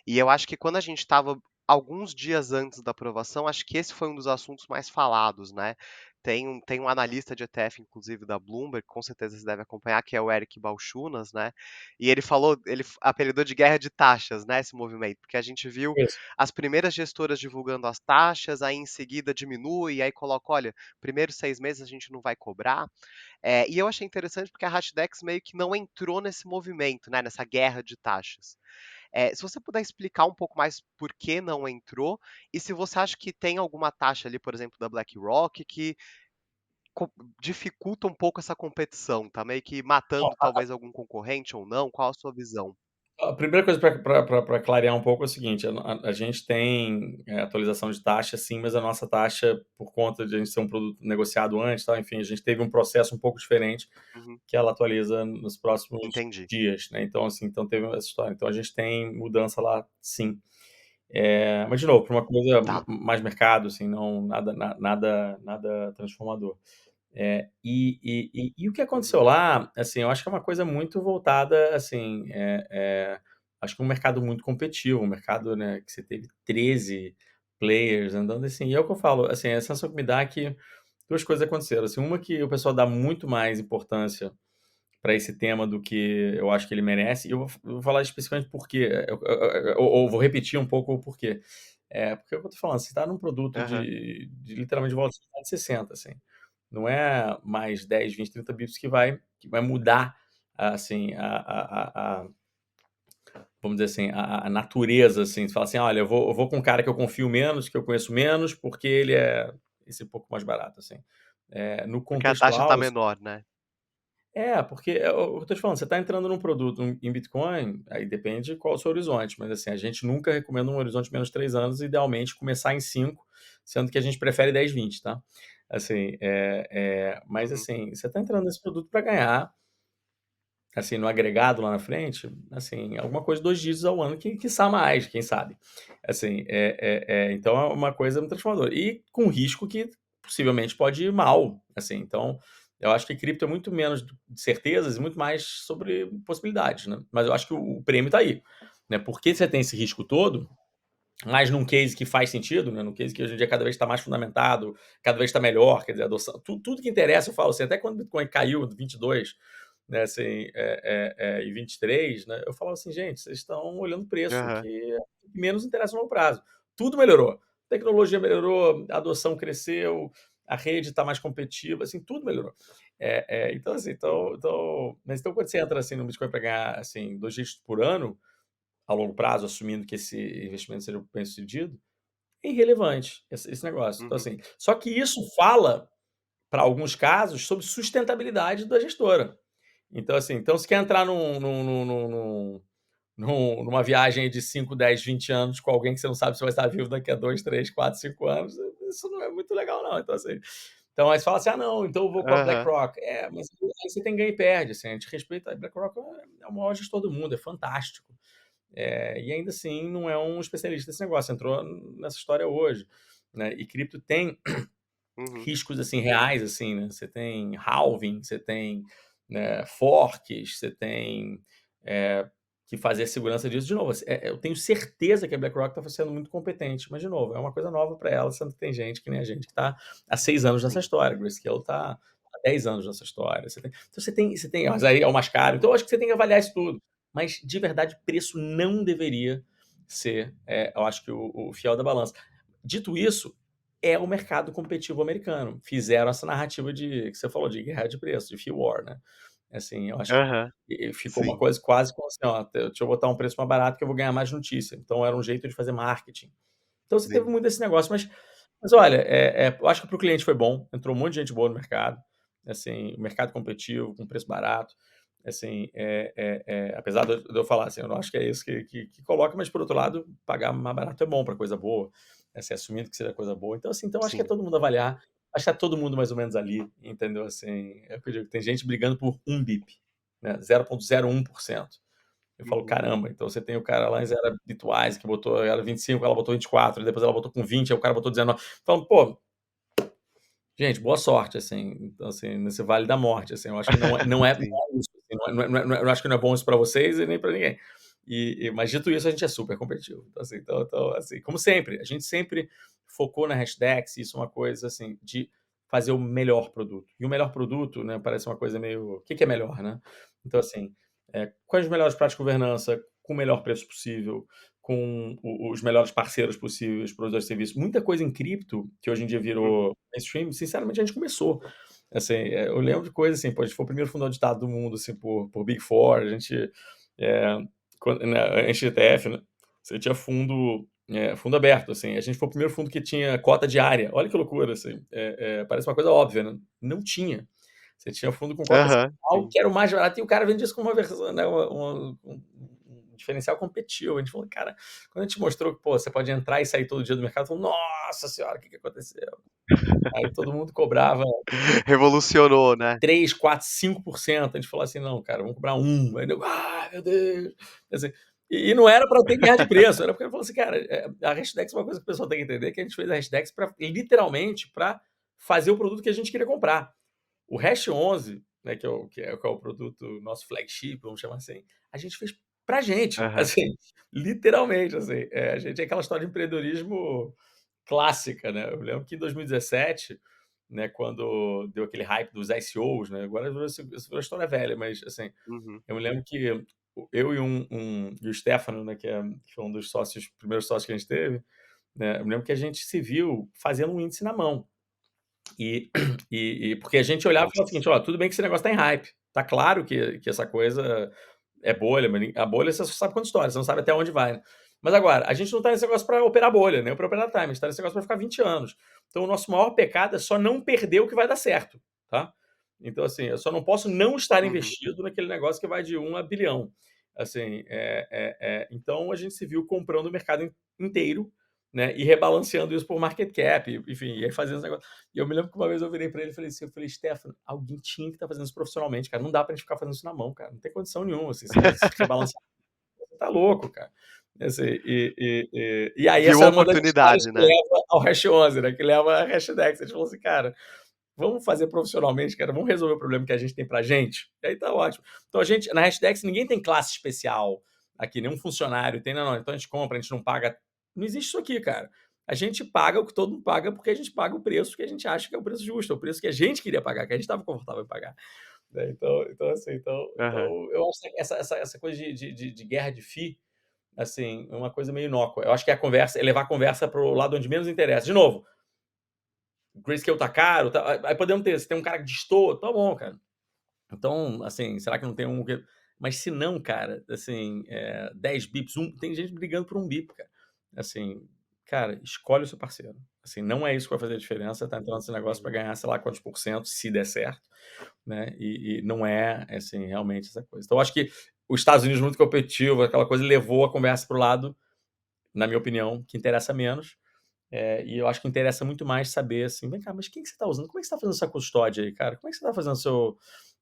E eu acho que quando a gente estava alguns dias antes da aprovação, acho que esse foi um dos assuntos mais falados, né. Tem um analista de ETF, inclusive da Bloomberg, com certeza você deve acompanhar, que é o Eric Balchunas, né, e ele falou ele apelidou de guerra de taxas, né, esse movimento, porque a gente viu Isso. as primeiras gestoras divulgando as taxas, aí em seguida diminui, aí coloca: "Olha, primeiros 6 meses a gente não vai cobrar". E eu achei interessante porque a Hashdex meio que não entrou nesse movimento, né, nessa guerra de taxas. Se você puder explicar um pouco mais por que não entrou, e se você acha que tem alguma taxa ali, por exemplo, da BlackRock, que co dificulta um pouco essa competição, tá meio que Ó, matando talvez algum concorrente ou não, qual a sua visão? a primeira coisa para clarear um pouco é o seguinte: a gente tem, atualização de taxa sim, mas a nossa taxa, por conta de a gente ser um produto negociado antes, tal, enfim, a gente teve um processo um pouco diferente, Uhum, que ela atualiza nos próximos entendi. dias, né, então, assim, então teve essa história. Então a gente tem mudança lá sim. Mas de novo, para uma coisa Tá. mais mercado, assim, não nada transformador. E o que aconteceu Uhum, lá, assim, eu acho que é uma coisa muito voltada, assim, acho que um mercado muito competitivo, um mercado, né, que você teve 13 players andando assim, e é o que eu falo, assim, a sensação que me dá é que 2 coisas aconteceram, assim, uma que o pessoal dá muito mais importância para esse tema do que eu acho que ele merece, e eu vou falar especificamente por quê, ou vou repetir um pouco o porquê. Porque é o que eu tô falando, você está num produto aham. de literalmente de volatilidade de 60, assim. Não é mais 10, 20, 30 bips que vai mudar, assim, vamos dizer assim, a natureza, assim. Você fala assim: "Olha, eu vou com um cara que eu confio menos, que eu conheço menos, porque ele é esse pouco mais barato", assim. No Porque a taxa tá contextual, menor, né. porque é o que eu tô te falando, você está entrando num produto em Bitcoin, aí depende qual o seu horizonte, mas assim, a gente nunca recomenda um horizonte de menos 3 anos, idealmente começar em 5, sendo que a gente prefere 10, 20, tá. Assim, mas Uhum, assim, você está entrando nesse produto para ganhar, assim, no agregado lá na frente, assim, alguma coisa 2 dígitos ao ano, que quiçá mais, quem sabe. Assim, então é uma coisa muito transformadora. E com risco que possivelmente pode ir mal, assim, então eu acho que cripto é muito menos de certezas e muito mais sobre possibilidades, né. Mas eu acho que o prêmio está aí, né, porque você tem esse risco todo, mas num case que faz sentido, né, num case que hoje em dia cada vez está mais fundamentado, cada vez está melhor, quer dizer, a adoção tudo que interessa, eu falo assim, até quando o Bitcoin caiu 22, né, assim, e 23, né, eu falava assim: "Gente, vocês estão olhando preço, aham, que é o que menos interessa no longo prazo". Tudo melhorou, tecnologia melhorou, a adoção cresceu, a rede está mais competitiva, assim, tudo melhorou. Então assim, mas então quando você entra, assim, no Bitcoin para ganhar, assim, 2 dígitos por ano, a longo prazo, assumindo que esse investimento seja bem-sucedido, é irrelevante esse negócio. Então uhum, assim, só que isso fala, para alguns casos, sobre sustentabilidade da gestora. Então, assim, então se quer entrar numa viagem de 5, 10, 20 anos com alguém que você não sabe se vai estar vivo daqui a 2, 3, 4, 5 anos, isso não é muito legal não. Então, assim, então aí você fala assim: "Ah, não, então eu vou com a aham, BlackRock". Mas aí você tem ganha e perde, assim, a gente respeita, a BlackRock é o maior gestor do mundo, é fantástico. E ainda assim não é um especialista desse negócio, entrou nessa história hoje, né. E cripto tem uhum, riscos, assim, reais, assim, né, você tem halving, você tem, né, forks, você tem, eh, que fazer a segurança disso. De novo, assim, eu tenho certeza que a BlackRock está sendo muito competente, mas de novo, é uma coisa nova para ela, sendo que tem gente que nem a gente que está há 6 anos nessa sim, história, Grayscale está há 10 anos nessa história, você tem mas aí é o mais caro, então eu acho que você tem que avaliar isso tudo. Mas de verdade, preço não deveria ser, eu acho que o fiel da balança. Dito isso, é o mercado competitivo americano. Fizeram essa narrativa de que você falou, de guerra de preço, de fear war, né. Assim, eu acho que aham, ficou uma sim, coisa quase como assim: "Ó, deixa eu botar um preço mais barato que eu vou ganhar mais notícia". Então era um jeito de fazer marketing. Então você teve sim, muito desse negócio, mas olha, eu acho que para o cliente foi bom, entrou um monte de gente boa no mercado, assim, o mercado competitivo, com preço barato. assim, apesar de eu falar assim, eu não acho que é isso que coloca, mas por outro lado, pagar mais barato é bom para coisa boa, assim, assumindo que seja coisa boa. Então, assim, então acho que é Sim. todo mundo avaliar, acho que tá todo mundo mais ou menos ali, entendeu? Assim, é o que eu digo, tem gente brigando por 1 bip, né? 0,01%. Eu falo, Uhum. caramba, então você tem o cara lá em Zero Bitwise que botou, era 25, ela botou 24, depois ela botou com 20, aí o cara botou 19. Falando, pô, gente, boa sorte, assim. Então, assim, nesse vale da morte, assim, eu acho que não é Sim. bom isso, assim, eu acho que não é bom isso para vocês e nem para ninguém. Mas dito isso, a gente é super competitivo. Então, assim, como sempre, a gente sempre focou na Hashdex, isso é uma coisa, assim, de fazer o melhor produto. E o melhor produto, né, parece uma coisa meio... O que é melhor, né? Então, assim, com as melhores práticas de governança, com o melhor preço possível, com os melhores parceiros possíveis, produtores de serviço. Muita coisa em cripto, que hoje em dia Uhum. virou mainstream, sinceramente, a gente começou. Assim, eu lembro de coisas assim, pô, a gente foi o primeiro fundo auditado do mundo, assim, por Big Four, a gente, é, antes de ETF, né, você tinha fundo aberto, assim, a gente foi o primeiro fundo que tinha cota diária, olha que loucura, assim, parece uma coisa óbvia, né? Não tinha. Você tinha fundo com cota Aham, semanal, sim. que era o mais barato, e o cara vendia isso como uma versão, né, um diferencial competitivo. A gente falou, cara, quando a gente mostrou que, pô, você pode entrar e sair todo dia do mercado, falou, nossa senhora, o que aconteceu? Aí todo mundo cobrava Revolucionou, né. 3, 4, 5%. A gente falou assim, não, cara, vamos cobrar 1. Aí eu, meu Deus. Assim, e não era para ter guerra de preço, era porque ele falou assim, cara, a Hashdex é uma coisa que o pessoal tem que entender, que a gente fez a Hashdex literalmente para fazer o produto que a gente queria comprar. O Hash 11, né, que é o produto nosso flagship, vamos chamar assim, a gente fez pra gente, Aham. assim, literalmente, assim, a gente é aquela história de empreendedorismo clássica, né? Eu lembro que em 2017, né, quando deu aquele hype dos ICOs, né? Agora isso virou história velha, mas assim, Uhum. eu me lembro que eu e o Stefano, né, que foi um dos sócios, primeiros sócios que a gente teve, né? Eu me lembro que a gente se viu fazendo um índice na mão. E, porque a gente olhava e falava o Nossa. seguinte: ó, tudo bem que esse negócio tá em hype. Tá claro que essa coisa é bolha, mas a bolha você só sabe quando estoura, você não sabe até onde vai, né? Mas agora, a gente não tá nesse negócio para operar bolha, nem para operar time, a gente tá nesse negócio para ficar 20 anos. Então, o nosso maior pecado é só não perder o que vai dar certo, tá? Então, assim, eu só não posso não estar Uhum. investido naquele negócio que vai de 1 a bilhão. Assim, então a gente se viu comprando o mercado inteiro, né, e rebalanceando isso por market cap, enfim, e aí fazendo esse negócio. E eu me lembro que uma vez eu virei para ele e falei assim, Stefano, alguém tinha que estar fazendo isso profissionalmente, cara, não dá pra gente ficar fazendo isso na mão, cara, não tem condição nenhuma, assim, se rebalancear, você tá louco, cara. Assim, e aí Viu essa a é uma das histórias oportunidade, que né. leva ao Hash 11, né, que leva a Hashdex. A gente falou assim, cara, vamos fazer profissionalmente, cara, vamos resolver o problema que a gente tem pra gente, e aí tá ótimo. Então a gente, na Hashdex, ninguém tem classe especial aqui, nenhum funcionário tem, não, então a gente compra, a gente não paga, não existe isso aqui, cara. A gente paga o que todo mundo paga porque a gente paga o preço que a gente acha que é o preço justo, é o preço que a gente queria pagar, que a gente estava confortável em pagar, né? Então assim, Aham. eu acho que essa coisa de guerra de FII, assim, é uma coisa meio inócua. Eu acho que é levar a conversa para o lado onde menos interessa. De novo, o Grayscale tá caro, tá, aí podemos ter, se tem um cara que destoa, tá bom, cara. Então, assim, será que não tem um que... Mas se não, cara, assim, 10 bips, tem gente brigando por 1 bip, cara. Assim, cara, escolhe o seu parceiro. Assim, não é isso que vai fazer a diferença, tá entrando nesse negócio para Uhum. ganhar, sei lá quantos por cento, se der certo, né? E não é, assim, realmente essa coisa. Então, eu acho que os Estados Unidos muito competitivo, aquela coisa levou a conversa para o lado, na minha opinião, que interessa menos. E eu acho que interessa muito mais saber assim, vem cá, mas quem que você está usando? Como é que você está fazendo essa custódia aí, cara? Como é que você está fazendo seu,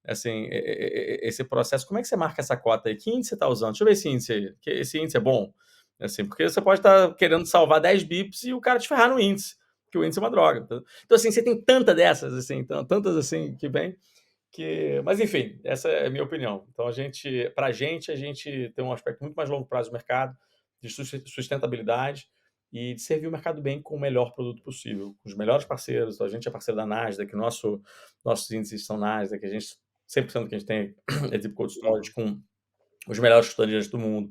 assim, esse processo? Como é que você marca essa cota aí? Que índice você está usando? Deixa eu ver esse índice aí. Esse índice é bom? Assim, porque você pode estar querendo salvar 10 bips e o cara te ferrar no índice, porque o índice é uma droga. Então, assim, você tem tanta dessas, assim, tantas assim que vem, que... Mas, enfim, essa é a minha opinião. Então, a gente tem um aspecto muito mais longo prazo do mercado, de sustentabilidade, e de servir o mercado bem com o melhor produto possível, com os melhores parceiros. Então, a gente é parceiro da Nasdaq, nossos índices são Nasdaq, a gente, 100% que a gente tem é Deep Cold Storage, Uhum. com os melhores custodiantes do mundo.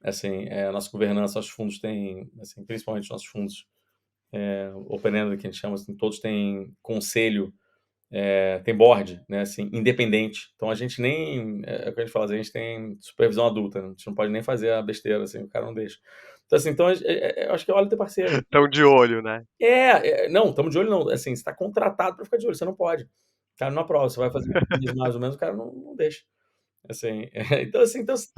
Assim, a nossa governança, nossos fundos têm, assim, principalmente nossos fundos open-ended, que a gente chama, assim, todos têm conselho, tem board, né, assim, independente. Então a gente nem, o que a gente fala, a gente tem supervisão adulta, né? A gente não pode nem fazer a besteira, assim, o cara não deixa. Então, assim, eu acho que olha o teu parceiro. Tão de olho, né. Não, estamos de olho não, assim, você está contratado para ficar de olho, você não pode. O cara não aprova, você vai fazer mais ou menos, o cara não deixa. Assim,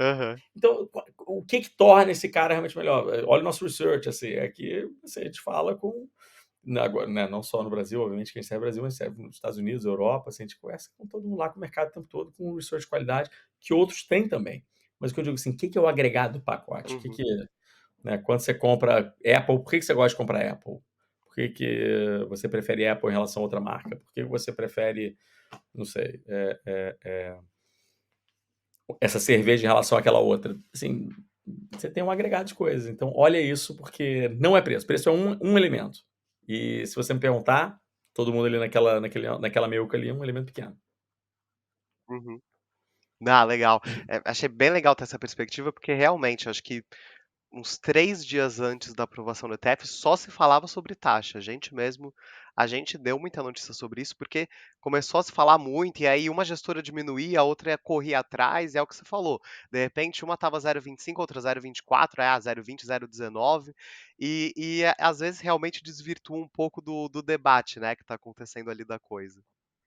Aham. então o que que torna esse cara realmente melhor? Olha o nosso research, assim, aqui assim, a gente fala com agora, né, não só no Brasil, obviamente que a gente serve no Brasil, mas serve nos Estados Unidos, Europa, assim, a gente conversa com todo mundo lá, com o mercado o tempo todo, com um research de qualidade, que outros têm também. Mas o que eu digo assim, o que que é o agregado do pacote? O que Uhum. que, né, quando você compra Apple, por que que você gosta de comprar Apple? Por que que você prefere Apple em relação a outra marca? Por que você prefere, não sei, essa cerveja em relação àquela outra? Assim, você tem um agregado de coisas. Então, olha isso, porque não é preço. Preço é um elemento. E se você me perguntar, todo mundo ali naquela meiuca ali é um elemento pequeno. Uhum. Ah, legal. Achei bem legal ter essa perspectiva, porque realmente eu acho que uns 3 dias antes da aprovação do ETF só se falava sobre taxa. A gente deu muita notícia sobre isso, porque começou a se falar muito, e aí uma gestora diminuía, a outra corria atrás, e é o que você falou. De repente, uma estava 0,25, outra 0,24, 0,20, 0,19, às vezes realmente desvirtua um pouco do debate, né, que está acontecendo ali da coisa.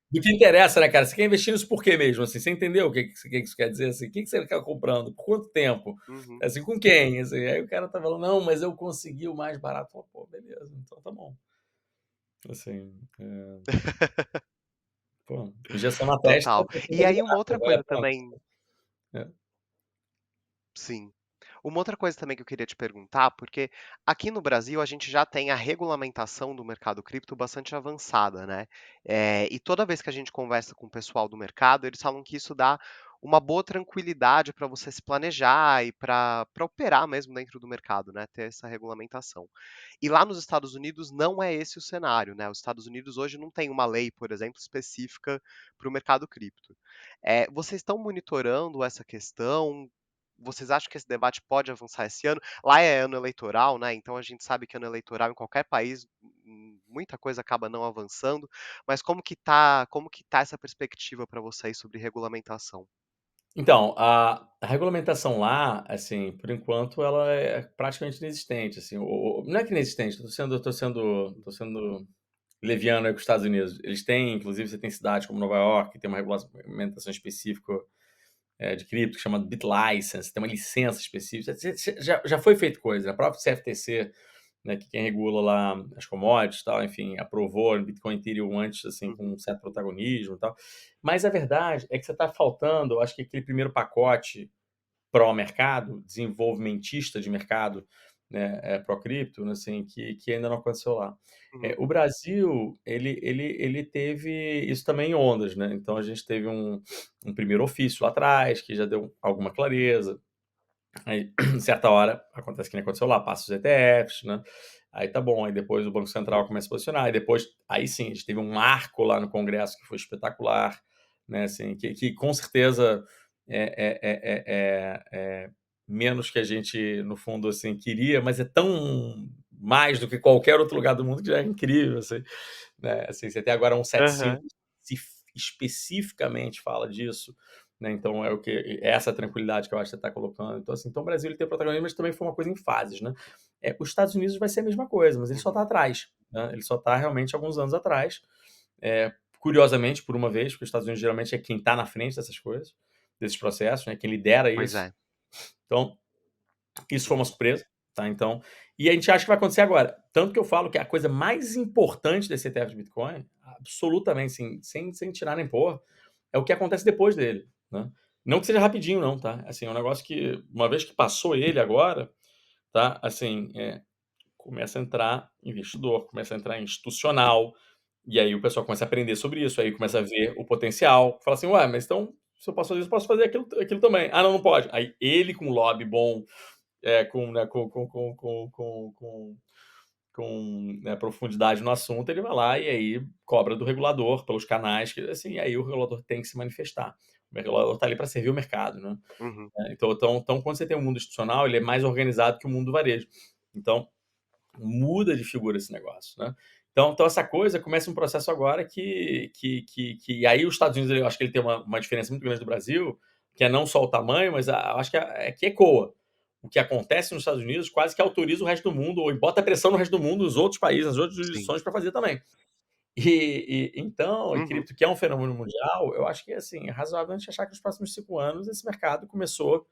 Do que interessa, né, cara? Você quer investir nisso por quê mesmo? Assim, você entendeu o que isso quer dizer? Assim, o que que você quer comprando? Por quanto tempo? Uhum. Assim, com quem? Assim, aí o cara tá falando, não, mas eu consegui o mais barato. Fala, pô, beleza, então tá bom. Assim, pô, injeção na testa, Total. tá tudo E aí uma liberado, outra vai, coisa pronto. também. É. Sim. Uma outra coisa também que eu queria te perguntar, porque aqui no Brasil a gente já tem a regulamentação do mercado cripto bastante avançada, né? E toda vez que a gente conversa com o pessoal do mercado, eles falam que isso dá uma boa tranquilidade para você se planejar e para operar mesmo dentro do mercado, né? Ter essa regulamentação. E lá nos Estados Unidos não é esse o cenário, né? Os Estados Unidos hoje não tem uma lei, por exemplo, específica para o mercado cripto. Vocês estão monitorando essa questão? Vocês acham que esse debate pode avançar esse ano? Lá é ano eleitoral, né? Então a gente sabe que ano eleitoral em qualquer país, muita coisa acaba não avançando. Mas como que tá essa perspectiva para vocês sobre regulamentação? Então, a regulamentação lá, assim, por enquanto ela é praticamente inexistente, assim, não é que inexistente, tô sendo leviano aí com os Estados Unidos. Eles têm, inclusive, você tem cidades como Nova York, que tem uma regulamentação específica, de cripto, que chama BitLicense, tem uma licença específica. Já foi feito coisa, a própria CFTC, né, que quem regula lá as commodities, tal, enfim, aprovou o Bitcoin e Ethereum antes, assim, com Uhum, um certo protagonismo, e tal. Mas a verdade é que você está faltando, eu acho que aquele primeiro pacote pró-mercado, desenvolvimentista de mercado, né, pró-cripto, né, assim, que ainda não aconteceu lá. uhum, O Brasil, ele teve isso também em ondas, né? Então a gente teve um primeiro ofício lá atrás, que já deu alguma clareza. Aí, certa hora, acontece que nem aconteceu lá, passa os ETFs, né? Aí tá bom, aí depois o Banco Central começa a posicionar, aí depois, aí sim, a gente teve um marco lá no Congresso que foi espetacular, né? Assim, que com certeza é menos que a gente, no fundo, assim, queria, mas é tão mais do que qualquer outro lugar do mundo que já é incrível, assim, né? Assim, você tem agora um 75 aham, se especificamente fala disso, né? Então é o que é essa tranquilidade que eu acho que você está colocando. Então, assim, então o Brasil ele tem protagonismo, mas também foi uma coisa em fases, né? Os Estados Unidos vai ser a mesma coisa, mas ele só está uhum, atrás, né? Ele só está realmente alguns anos atrás. Curiosamente, por uma vez, porque os Estados Unidos geralmente é quem está na frente dessas coisas, desses processos, né? Quem lidera pois isso. é. Então, isso foi uma Uhum, surpresa, tá? Então, e a gente acha que vai acontecer agora. Tanto que eu falo que a coisa mais importante desse ETF de Bitcoin, absolutamente, sem tirar nem pôr, é o que acontece depois dele, né? Não que seja rapidinho, não, tá? Assim, é um negócio que, uma vez que passou ele agora, tá? Assim, começa a entrar investidor, começa a entrar institucional, e aí o pessoal começa a aprender sobre isso, aí começa a uhum, ver o potencial, fala assim, ué, mas então, se eu posso fazer isso, eu posso fazer aquilo também. Ah, não, não pode. Aí ele com lobby bom, com, né, com, né, profundidade no assunto, ele vai lá e aí cobra do regulador pelos canais, que assim, aí o regulador tem que se manifestar. O regulador está ali para servir o mercado, né? uhum, Então, quando você tem um mundo institucional, ele é mais organizado que o mundo do varejo. Então, muda de figura esse negócio, né? Então essa coisa começa um processo agora que aí os Estados Unidos, eu acho que ele tem uma diferença muito grande do Brasil, que é não só o tamanho, mas acho que é que ecoa. O que acontece nos Estados Unidos quase que autoriza o resto do mundo, ou bota pressão no resto do mundo, os outros países, as outras sim. jurisdições para fazer também. Então, Uhum. cripto, que é um fenômeno mundial, eu acho que, assim, é razoável a gente achar que nos próximos 5 anos esse mercado começou,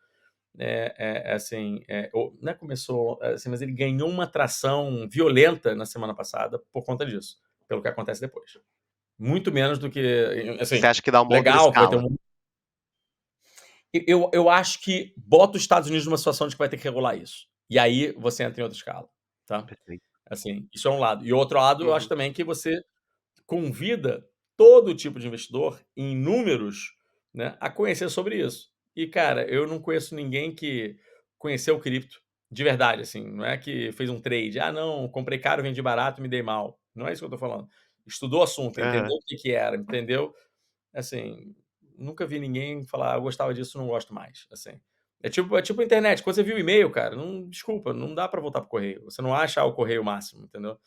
assim, ou não é começou, assim, mas ele ganhou uma atração violenta na semana passada por conta disso, pelo que acontece depois. Muito menos do que, Você assim, acha que dá uma outra legal que vai ter escala? um. Eu acho que bota os Estados Unidos numa situação de que vai ter que regular isso. E aí você entra em outra escala, tá? Perfeito. Assim, isso é um lado. E o outro lado, eu acho Uhum. também que você convida todo tipo de investidor em números, né, a conhecer sobre isso. E, cara, eu não conheço ninguém que conheceu o cripto de verdade, assim, não é que fez um trade. Ah, não, comprei caro, vendi barato, me dei mal. Não é isso que eu tô falando. Estudou o assunto, entendeu Aham. o que que era, entendeu, assim, nunca vi ninguém falar: "Ah, eu gostava disso, não gosto mais", assim. É tipo a internet, quando você viu o e-mail, cara, não, desculpa, não dá pra voltar para o correio. Você não acha o correio máximo, entendeu.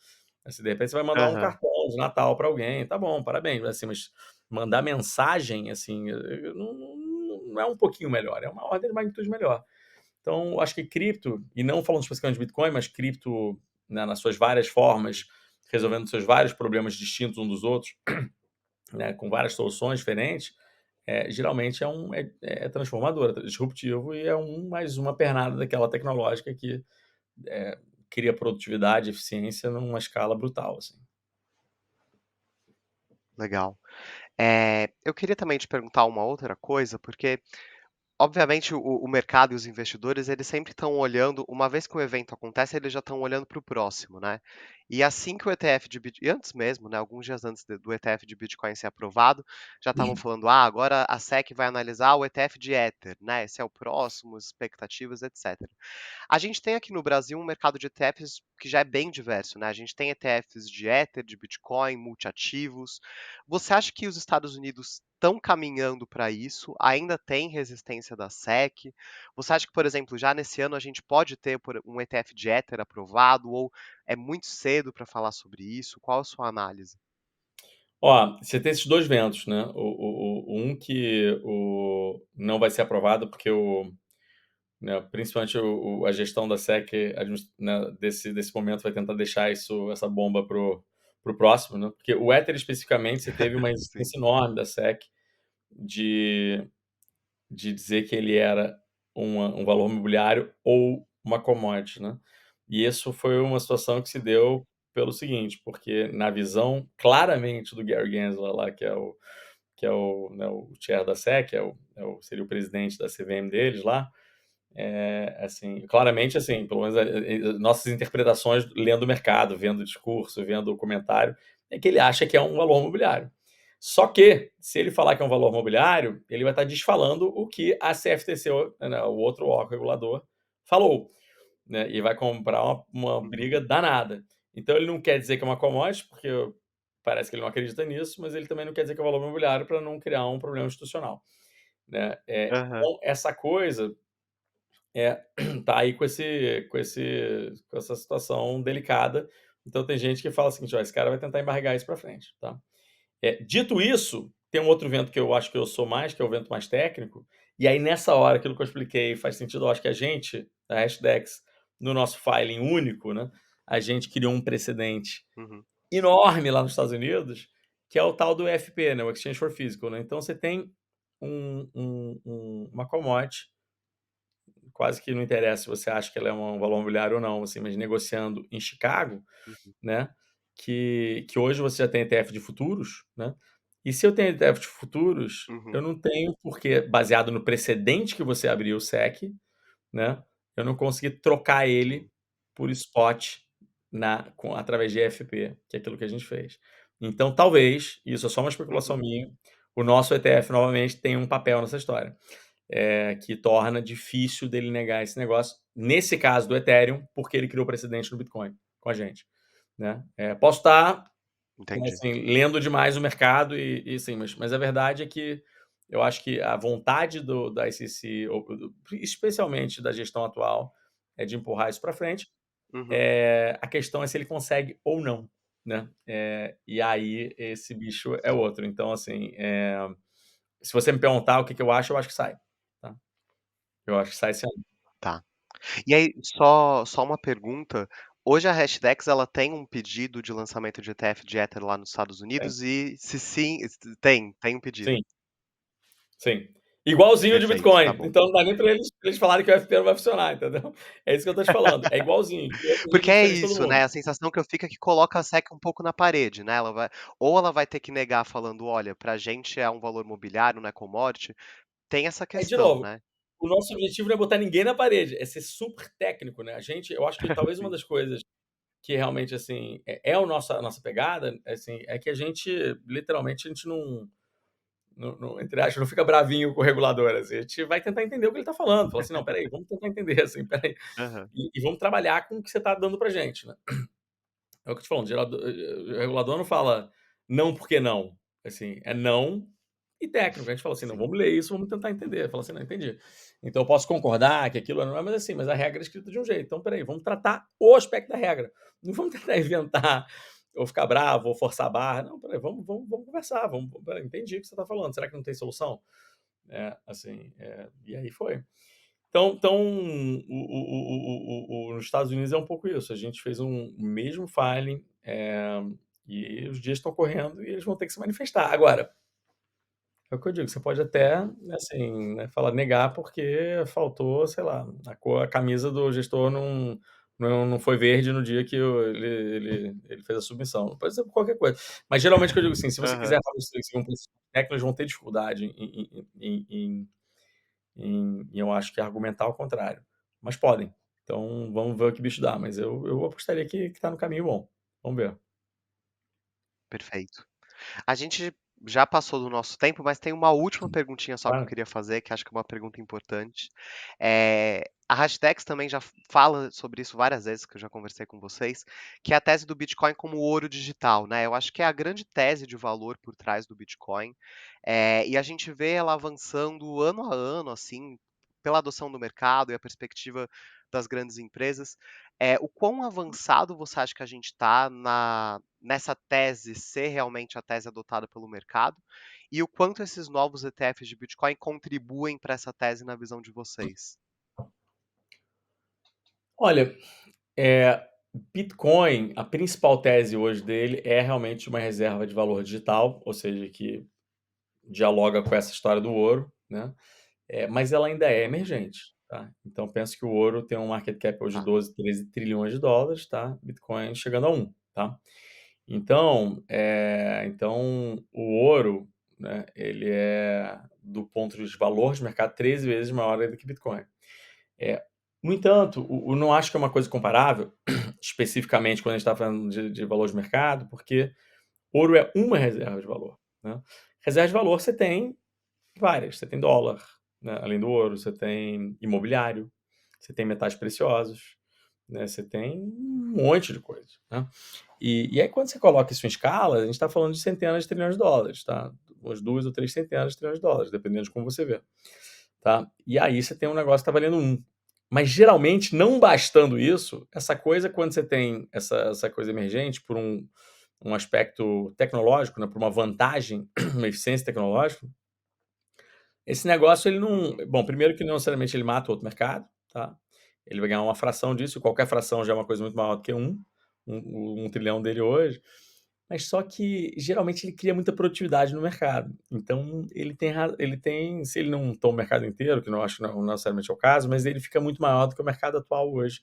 Assim, de repente você vai mandar um Aham. cartão de Natal pra alguém, tá bom, parabéns, assim, mas mandar mensagem, assim, não é um pouquinho melhor, é uma ordem de magnitude melhor. Então, eu acho que cripto, e não falando especificamente de Bitcoin, mas cripto, né, nas suas várias formas, resolvendo seus vários problemas distintos um dos outros, né, com várias soluções diferentes, geralmente é transformador, é disruptivo e é mais uma pernada daquela tecnológica que, eh, cria produtividade, eficiência numa escala brutal, assim. Legal. Eu queria também te perguntar uma outra coisa, porque obviamente o mercado e os investidores, eles sempre estão olhando, uma vez que o evento acontece, eles já estão olhando para o próximo, né. E assim que o ETF de Bit e antes mesmo, né, alguns dias antes do ETF de Bitcoin ser aprovado, já estavam falando: "Ah, agora a SEC vai analisar o ETF de Ether, né, esse é o próximo, expectativas, etcétera". A gente tem aqui no Brasil um mercado de ETFs que já é bem diverso, né, a gente tem ETFs de Ether, de Bitcoin, multiativos. Você acha que os Estados Unidos estão caminhando para isso? Ainda tem resistência da SEC? Você acha que, por exemplo, já nesse ano a gente pode ter um ETF de Ether aprovado ou é muito cedo para falar sobre isso? Qual a sua análise? Ó, você tem esses 2 ventos, né, um que não vai ser aprovado, porque né, principalmente a gestão da SEC né, desse momento vai tentar deixar essa bomba pro próximo, né, porque o Ether especificamente, você teve uma Sim. resistência enorme da SEC de dizer que ele era um valor imobiliário ou uma commodity, né. E isso foi uma situação que se deu pelo seguinte, porque na visão claramente do Gary Gensler lá, né, o chair da SEC, seria o presidente da CVM deles lá, assim, claramente, assim, pelo menos nossas interpretações lendo o mercado, vendo o discurso, vendo o comentário, é que ele acha que é um valor imobiliário. Só que, se ele falar que é um valor imobiliário, ele vai estar desfalando o que a CFTC, né, o outro órgão regulador, falou, né, e vai comprar uma Uhum. briga danada. Então ele não quer dizer que é uma commodity, porque parece que ele não acredita nisso, mas ele também não quer dizer que é valor imobiliário para não criar um problema institucional, né. Aham. Então essa coisa é, tá aí com essa situação delicada. Então tem gente que fala o seguinte: "Ó, esse cara vai tentar embargar isso para frente", tá. Dito isso, tem um outro vento que eu acho que eu sou mais, que é o vento mais técnico, e aí nessa hora, aquilo que eu expliquei faz sentido, eu acho que a gente, a Hashdex, no nosso filing único, né, a gente criou um precedente Uhum. enorme lá nos Estados Unidos, que é o tal do EFP, né, o Exchange for Physical, né. Então você tem uma commodity, quase que não interessa se você acha que ela é um valor imobiliário ou não, assim, mas negociando em Chicago, Uhum. né, que hoje você já tem ETF de futuros, né, e se eu tenho ETF de futuros, eu Uhum. não tenho porque, baseado no precedente que você abriu o SEC, né, eu não consegui trocar Sim. ele por spot através de EFP, que é aquilo que a gente fez. Então, talvez, isso é só uma especulação Uhum. minha, o nosso ETF novamente tenha um papel nessa história, que torna difícil dele negar esse negócio, nesse caso do Ethereum, porque ele criou precedente no Bitcoin com a gente, né. Posso estar, Entendi. assim, lendo demais o mercado e sim, mas a verdade é que eu acho que a vontade da SEC, ou especialmente da gestão atual, é de empurrar isso para frente. Uhum. A questão é se ele consegue ou não, né. E aí esse bicho é Sim. outro. Então, assim, se você me perguntar o que que eu acho que sai, tá. Eu acho que sai esse ano. Tá. E aí, só uma pergunta, Hoje a Hashdex ela tem um pedido de lançamento de ETF de Ether lá nos Estados Tem. Unidos e se sim, tem um pedido. Sim, sim. Igualzinho de Perfeito, tá Bitcoin. bom. Então não dá nem para eles falarem que o FP não vai funcionar, entendeu? É isso que eu tô te falando. É igualzinho. E a coisa Porque é diferente de todo isso, né, mundo. a sensação que eu fico é que coloca a SEC um pouco na parede, né, ela vai ter que negar falando: "Olha, pra gente é um valor mobiliário, não é commodity", tem essa Aí, de questão, novo, né. o nosso objetivo não é botar ninguém na parede, é ser super técnico, né? Eu acho que talvez uma Sim. das coisas que realmente, assim, é a nossa pegada, assim, é que a gente, literalmente, a gente entre aspas, não fica bravinho com o regulador, assim, a gente vai tentar entender o que ele está falando, fala assim, não, peraí, vamos tentar entender, assim, peraí, Aham. e vamos trabalhar com o que você está dando pra gente, né? É o que eu te falando, o regulador não fala não porque não, assim, é não e técnico. A gente fala assim: "Não, Sim. vamos ler isso, vamos tentar entender". Fala assim: "Não, entendi". Então eu posso concordar que aquilo não é, mas assim, mas a regra é escrita de um jeito. Então espera aí, vamos tratar o aspecto da regra. Não vamos tentar inventar ou ficar bravo ou forçar a barra. Não, espera aí, vamos conversar, espera aí, entendi o que você está falando. Será que não tem solução? É, assim, e aí foi. Então nos Estados Unidos é um pouco isso. A gente fez um mesmo filing, e os dias estão correndo e eles vão ter que se manifestar. Agora, é o que eu digo, você pode até, assim, né, falar negar porque faltou, sei lá, a camisa do gestor não foi verde no dia que ele fez a submissão. Pode ser por qualquer coisa. Mas geralmente o que eu digo assim, se você quiser Aham. fazer um princípio técnico, eles vão ter dificuldade em eu acho que argumentar ao contrário. Mas podem. Então vamos ver o que bicho dá, mas eu apostaria que tá no caminho bom. Vamos ver. Perfeito. A gente já passou do nosso tempo, mas tem uma última perguntinha só que eu Claro. queria fazer, que acho que é uma pergunta importante. A Hashdex também já fala sobre isso várias vezes, que eu já conversei com vocês, que é a tese do Bitcoin como ouro digital, né? Eu acho que é a grande tese de valor por trás do Bitcoin. E a gente vê ela avançando ano a ano, assim, pela adoção do mercado e a perspectiva das grandes empresas. O quão avançado você acha que a gente está nessa tese ser realmente a tese adotada pelo mercado? E o quanto esses novos ETFs de Bitcoin contribuem para essa tese na visão de vocês? Olha, Bitcoin, a principal tese hoje dele é realmente uma reserva de valor digital, ou seja, que dialoga com essa história do ouro, né? Mas ela ainda é emergente, tá? Então penso que o ouro tem um market cap hoje de Tá, 12, 13 trilhões de dólares, tá? Bitcoin chegando a um, tá? Então o ouro, né, ele é, do ponto de valor de mercado, 13 vezes maior do que Bitcoin. É, no entanto, não acho que é uma coisa comparável, especificamente quando a gente está falando de valor de mercado, porque ouro é uma reserva de valor, né? Reserva de valor você tem várias, você tem dólar, né, além do ouro, você tem imobiliário, você tem metais preciosos, né, você tem um monte de coisa, né? E aí quando você coloca isso em escala, a gente está falando de centenas de trilhões de dólares, tá? Umas 2 ou 3 centenas de trilhões de dólares, dependendo de como você vê, tá? E aí você tem um negócio que está valendo um. Mas geralmente, não bastando isso, essa coisa, quando você tem essa coisa emergente, por um aspecto tecnológico, né, por uma vantagem, uma eficiência tecnológica, esse negócio ele não. Bom, primeiro que não necessariamente ele mata o outro mercado, tá? Ele vai ganhar uma fração disso, e qualquer fração já é uma coisa muito maior do que um trilhão dele hoje. Mas só que geralmente ele cria muita produtividade no mercado. Então ele tem, se ele não toma o mercado inteiro, que não acho que não necessariamente é o caso, mas ele fica muito maior do que o mercado atual hoje.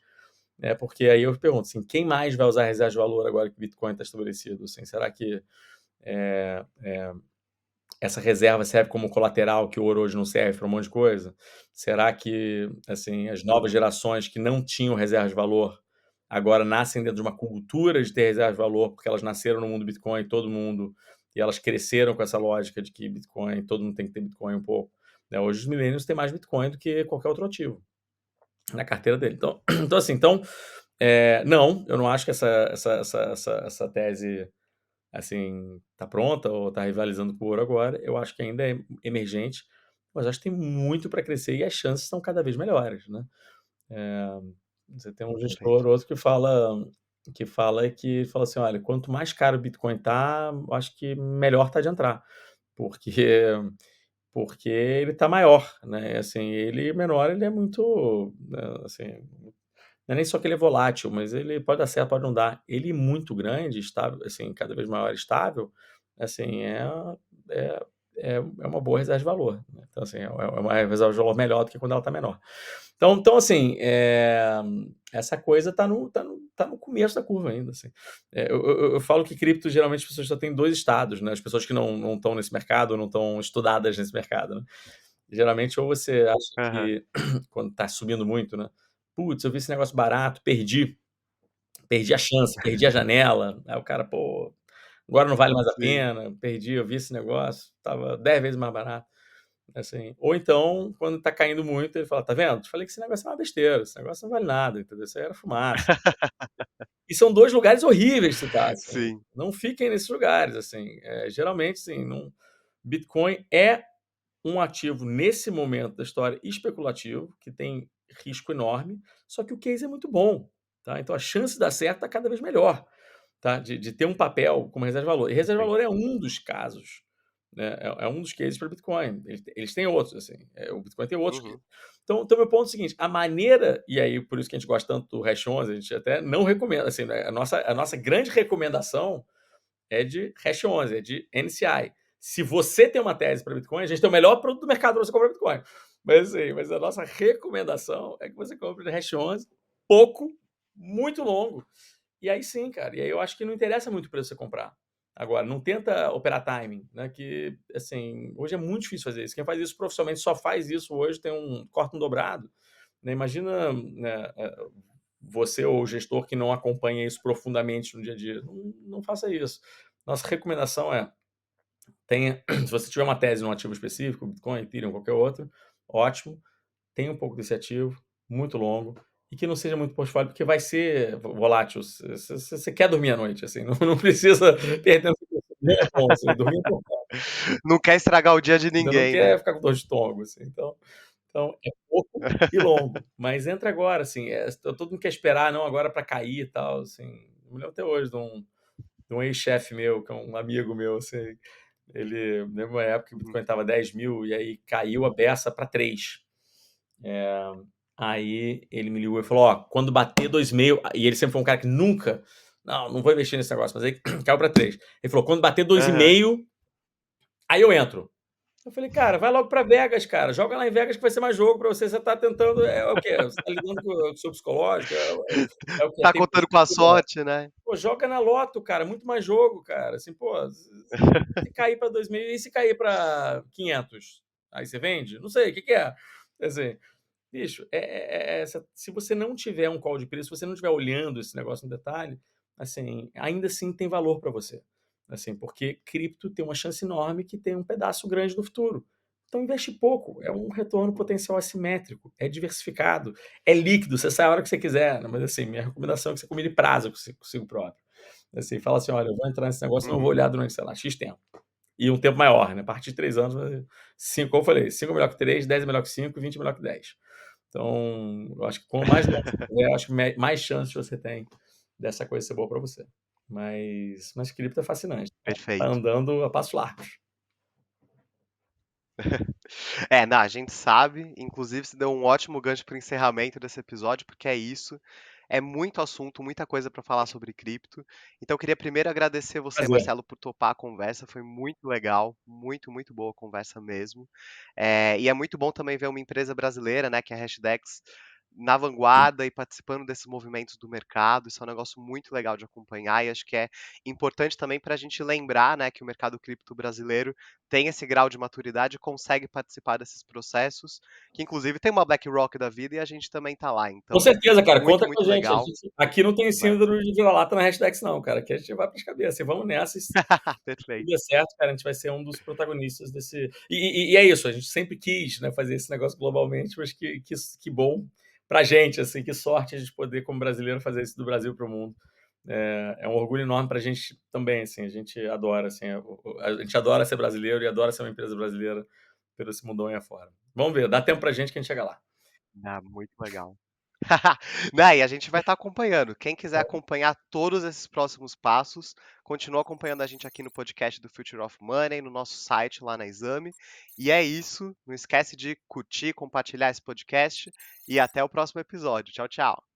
Né? Porque aí eu pergunto assim, quem mais vai usar reserva de valor agora que o Bitcoin está estabelecido? Assim, será que é, essa reserva serve como colateral que o ouro hoje não serve para um monte de coisa? Será que, assim, as novas gerações que não tinham reserva de valor agora nascem dentro de uma cultura de ter reserva de valor, porque elas nasceram no mundo Bitcoin, todo mundo, e elas cresceram com essa lógica de que Bitcoin, todo mundo tem que ter Bitcoin um pouco. Né? Hoje os millennials têm mais Bitcoin do que qualquer outro ativo na carteira dele. Não, eu não acho que essa tese assim, tá pronta ou tá rivalizando com o ouro agora, eu acho que ainda é emergente, mas acho que tem muito para crescer e as chances são cada vez melhores, né. Eh, Você tem um gestor perfeito. outro que fala assim: "Olha, quanto mais caro o Bitcoin tá, acho que melhor tá de entrar", porque porque ele tá maior, né, assim, ele menor ele é muito, né, assim, não é nem só que ele é volátil, mas ele pode dar certo, pode não dar. Ele muito grande, estável, assim, cada vez maior e estável, assim, é é uma boa reserva de valor, né. Então, assim, é uma reserva de valor melhor do que quando ela está menor. Então assim, essa coisa tá no começo da curva ainda, assim. Eu falo que cripto, geralmente, as pessoas só têm 2 estados, né, as pessoas que não estão nesse mercado, não estão estudadas nesse mercado, né. Geralmente, ou você acha Aham. que quando tá subindo muito, né: "Putz, eu vi esse negócio barato, perdi a chance, perdi a janela". Aí o cara: "Pô, agora não vale mais a Sim. pena, perdi, eu vi esse negócio, estava 10 vezes mais barato". Assim, ou então, quando tá caindo muito, ele fala: "Tá vendo? Te falei que esse negócio é uma besteira, esse negócio não vale nada, entendeu? Isso aí era fumaça". E são 2 lugares horríveis de se estar, assim. Sim. Não fiquem nesses lugares, assim. Geralmente, assim, não Bitcoin é um ativo, nesse momento da história, especulativo, que tem risco enorme, só que o case é muito bom, tá? Então a chance de dar certo tá cada vez melhor, tá? De ter um papel como reserva de valor. E reserva de Sim. valor é um dos casos, né, é um dos cases para Bitcoin. Eles têm outros, assim, o Bitcoin tem outros cases. Uhum. Então meu ponto é o seguinte, a maneira e aí por isso que a gente gosta tanto do Hash 11, a gente até não recomenda, assim, né, a nossa grande recomendação é de Hash 11, é de NCI. Se você tem uma tese para Bitcoin, a gente tem o melhor produto do mercado para você comprar Bitcoin. Mas a nossa recomendação é que você compre de Hash 11, pouco, muito longo. E aí sim, cara, e aí eu acho que não interessa muito o preço que você comprar. Agora, não tenta operar timing, né, que, assim, hoje é muito difícil fazer isso. Quem faz isso profissionalmente só faz isso hoje, corta um dobrado, né. Imagina, né, você ou o gestor que não acompanha isso profundamente no dia a dia, não faça isso. Nossa recomendação é, tenha se você tiver uma tese num ativo específico, Bitcoin, Ethereum, qualquer outro, ótimo, tenha um pouco desse ativo, muito longo, e que não seja muito portfólio, porque vai ser volátil. Você quer dormir à noite, assim, não precisa perder tempo com isso. Dormir é bom, assim, dormir é importante. Não quer estragar o dia de Você não ninguém, né? quer ficar com dor de estômago, assim, então é pouco e longo, mas entra agora, assim, todo mundo quer esperar, não, agora para cair e tal, assim. Eu me lembro até hoje de um ex-chefe meu, que é um amigo meu, assim, ele lembro uma época que o Hum. Bitcoin estava 10.000 e aí caiu a beça para 3. Aí ele me ligou e falou: "Ó, quando bater 2,5", e ele sempre foi um cara que nunca: "Não vou investir nesse negócio", mas aí caiu para 3. Ele falou: "Quando bater Aham. 2,5, aí eu entro". Eu falei: "Cara, vai logo para Vegas, cara, joga lá em Vegas que vai ser mais jogo para você, você tá tentando é o quê? Você tá lidando com o seu psicológico, é o quê? É Tá tempo contando com a livre? sorte, né? Pô, joga na loto, cara, muito mais jogo, cara, assim, pô, se cair para 2.000 e se cair para 500? Aí você vende? Não sei, o que que é?". Assim, bicho, se você não tiver um call de preço, se você não estiver olhando esse negócio no detalhe, assim, ainda assim tem valor para você. Assim, porque cripto tem uma chance enorme que tem um pedaço grande no futuro. Então investe pouco, é um retorno potencial assimétrico, é diversificado, é líquido, você sai a hora que você quiser, né, mas assim, minha recomendação é que você combine prazo consigo próprio. Assim, fala assim: "Olha, eu vou entrar nesse negócio, não vou Uhum. olhar durante, sei lá, X tempo". E um tempo maior, né, a partir de 3 anos, 5, como eu falei, 5 é melhor que 3, 10 é melhor que 5 e 20 é melhor que 10. Então, eu acho que quanto mais longe você puder, eu acho que mais chances você tem dessa coisa ser boa para você. Mas cripto é fascinante, tá Perfeito. andando a passos largos. É, não, a gente sabe, inclusive você deu um ótimo gancho para o encerramento desse episódio, porque é isso. É muito assunto, muita coisa para falar sobre cripto. Então, eu queria primeiro agradecer você, Prazer. Marcelo, por topar a conversa. Foi muito legal, muito, muito boa a conversa mesmo. E é muito bom também ver uma empresa brasileira, né, que é a Hashdex, na vanguarda e participando desses movimentos do mercado. Isso é um negócio muito legal de acompanhar e acho que é importante também para a gente lembrar, né, que o mercado cripto brasileiro tem esse grau de maturidade e consegue participar desses processos, que inclusive tem uma BlackRock da vida e a gente também está lá. Com Então, certeza, cara, muito, conta com a muito gente. legal, Aqui não tem né? síndrome de vira-lata na Hashtags não, cara, aqui a gente vai para as cabeças. E vamos nessa, e se tudo Perfeito. der certo, cara, a gente vai ser um dos protagonistas desse e é isso, a gente sempre quis, né, fazer esse negócio globalmente, mas que bom pra gente, assim, que sorte a gente poder, como brasileiro, fazer isso do Brasil para o mundo. É um orgulho enorme pra gente também, assim, a gente adora, assim, a gente adora ser brasileiro e adora ser uma empresa brasileira pelo esse mundão aí afora. Vamos ver, dá tempo pra gente que a gente chega lá. Ah, muito legal. Né, e a gente vai estar acompanhando. Quem quiser acompanhar todos esses próximos passos, continua acompanhando a gente aqui no podcast do Future of Money, no nosso site lá na Exame. E é isso. Não esquece de curtir, compartilhar esse podcast e até o próximo episódio. Tchau, tchau.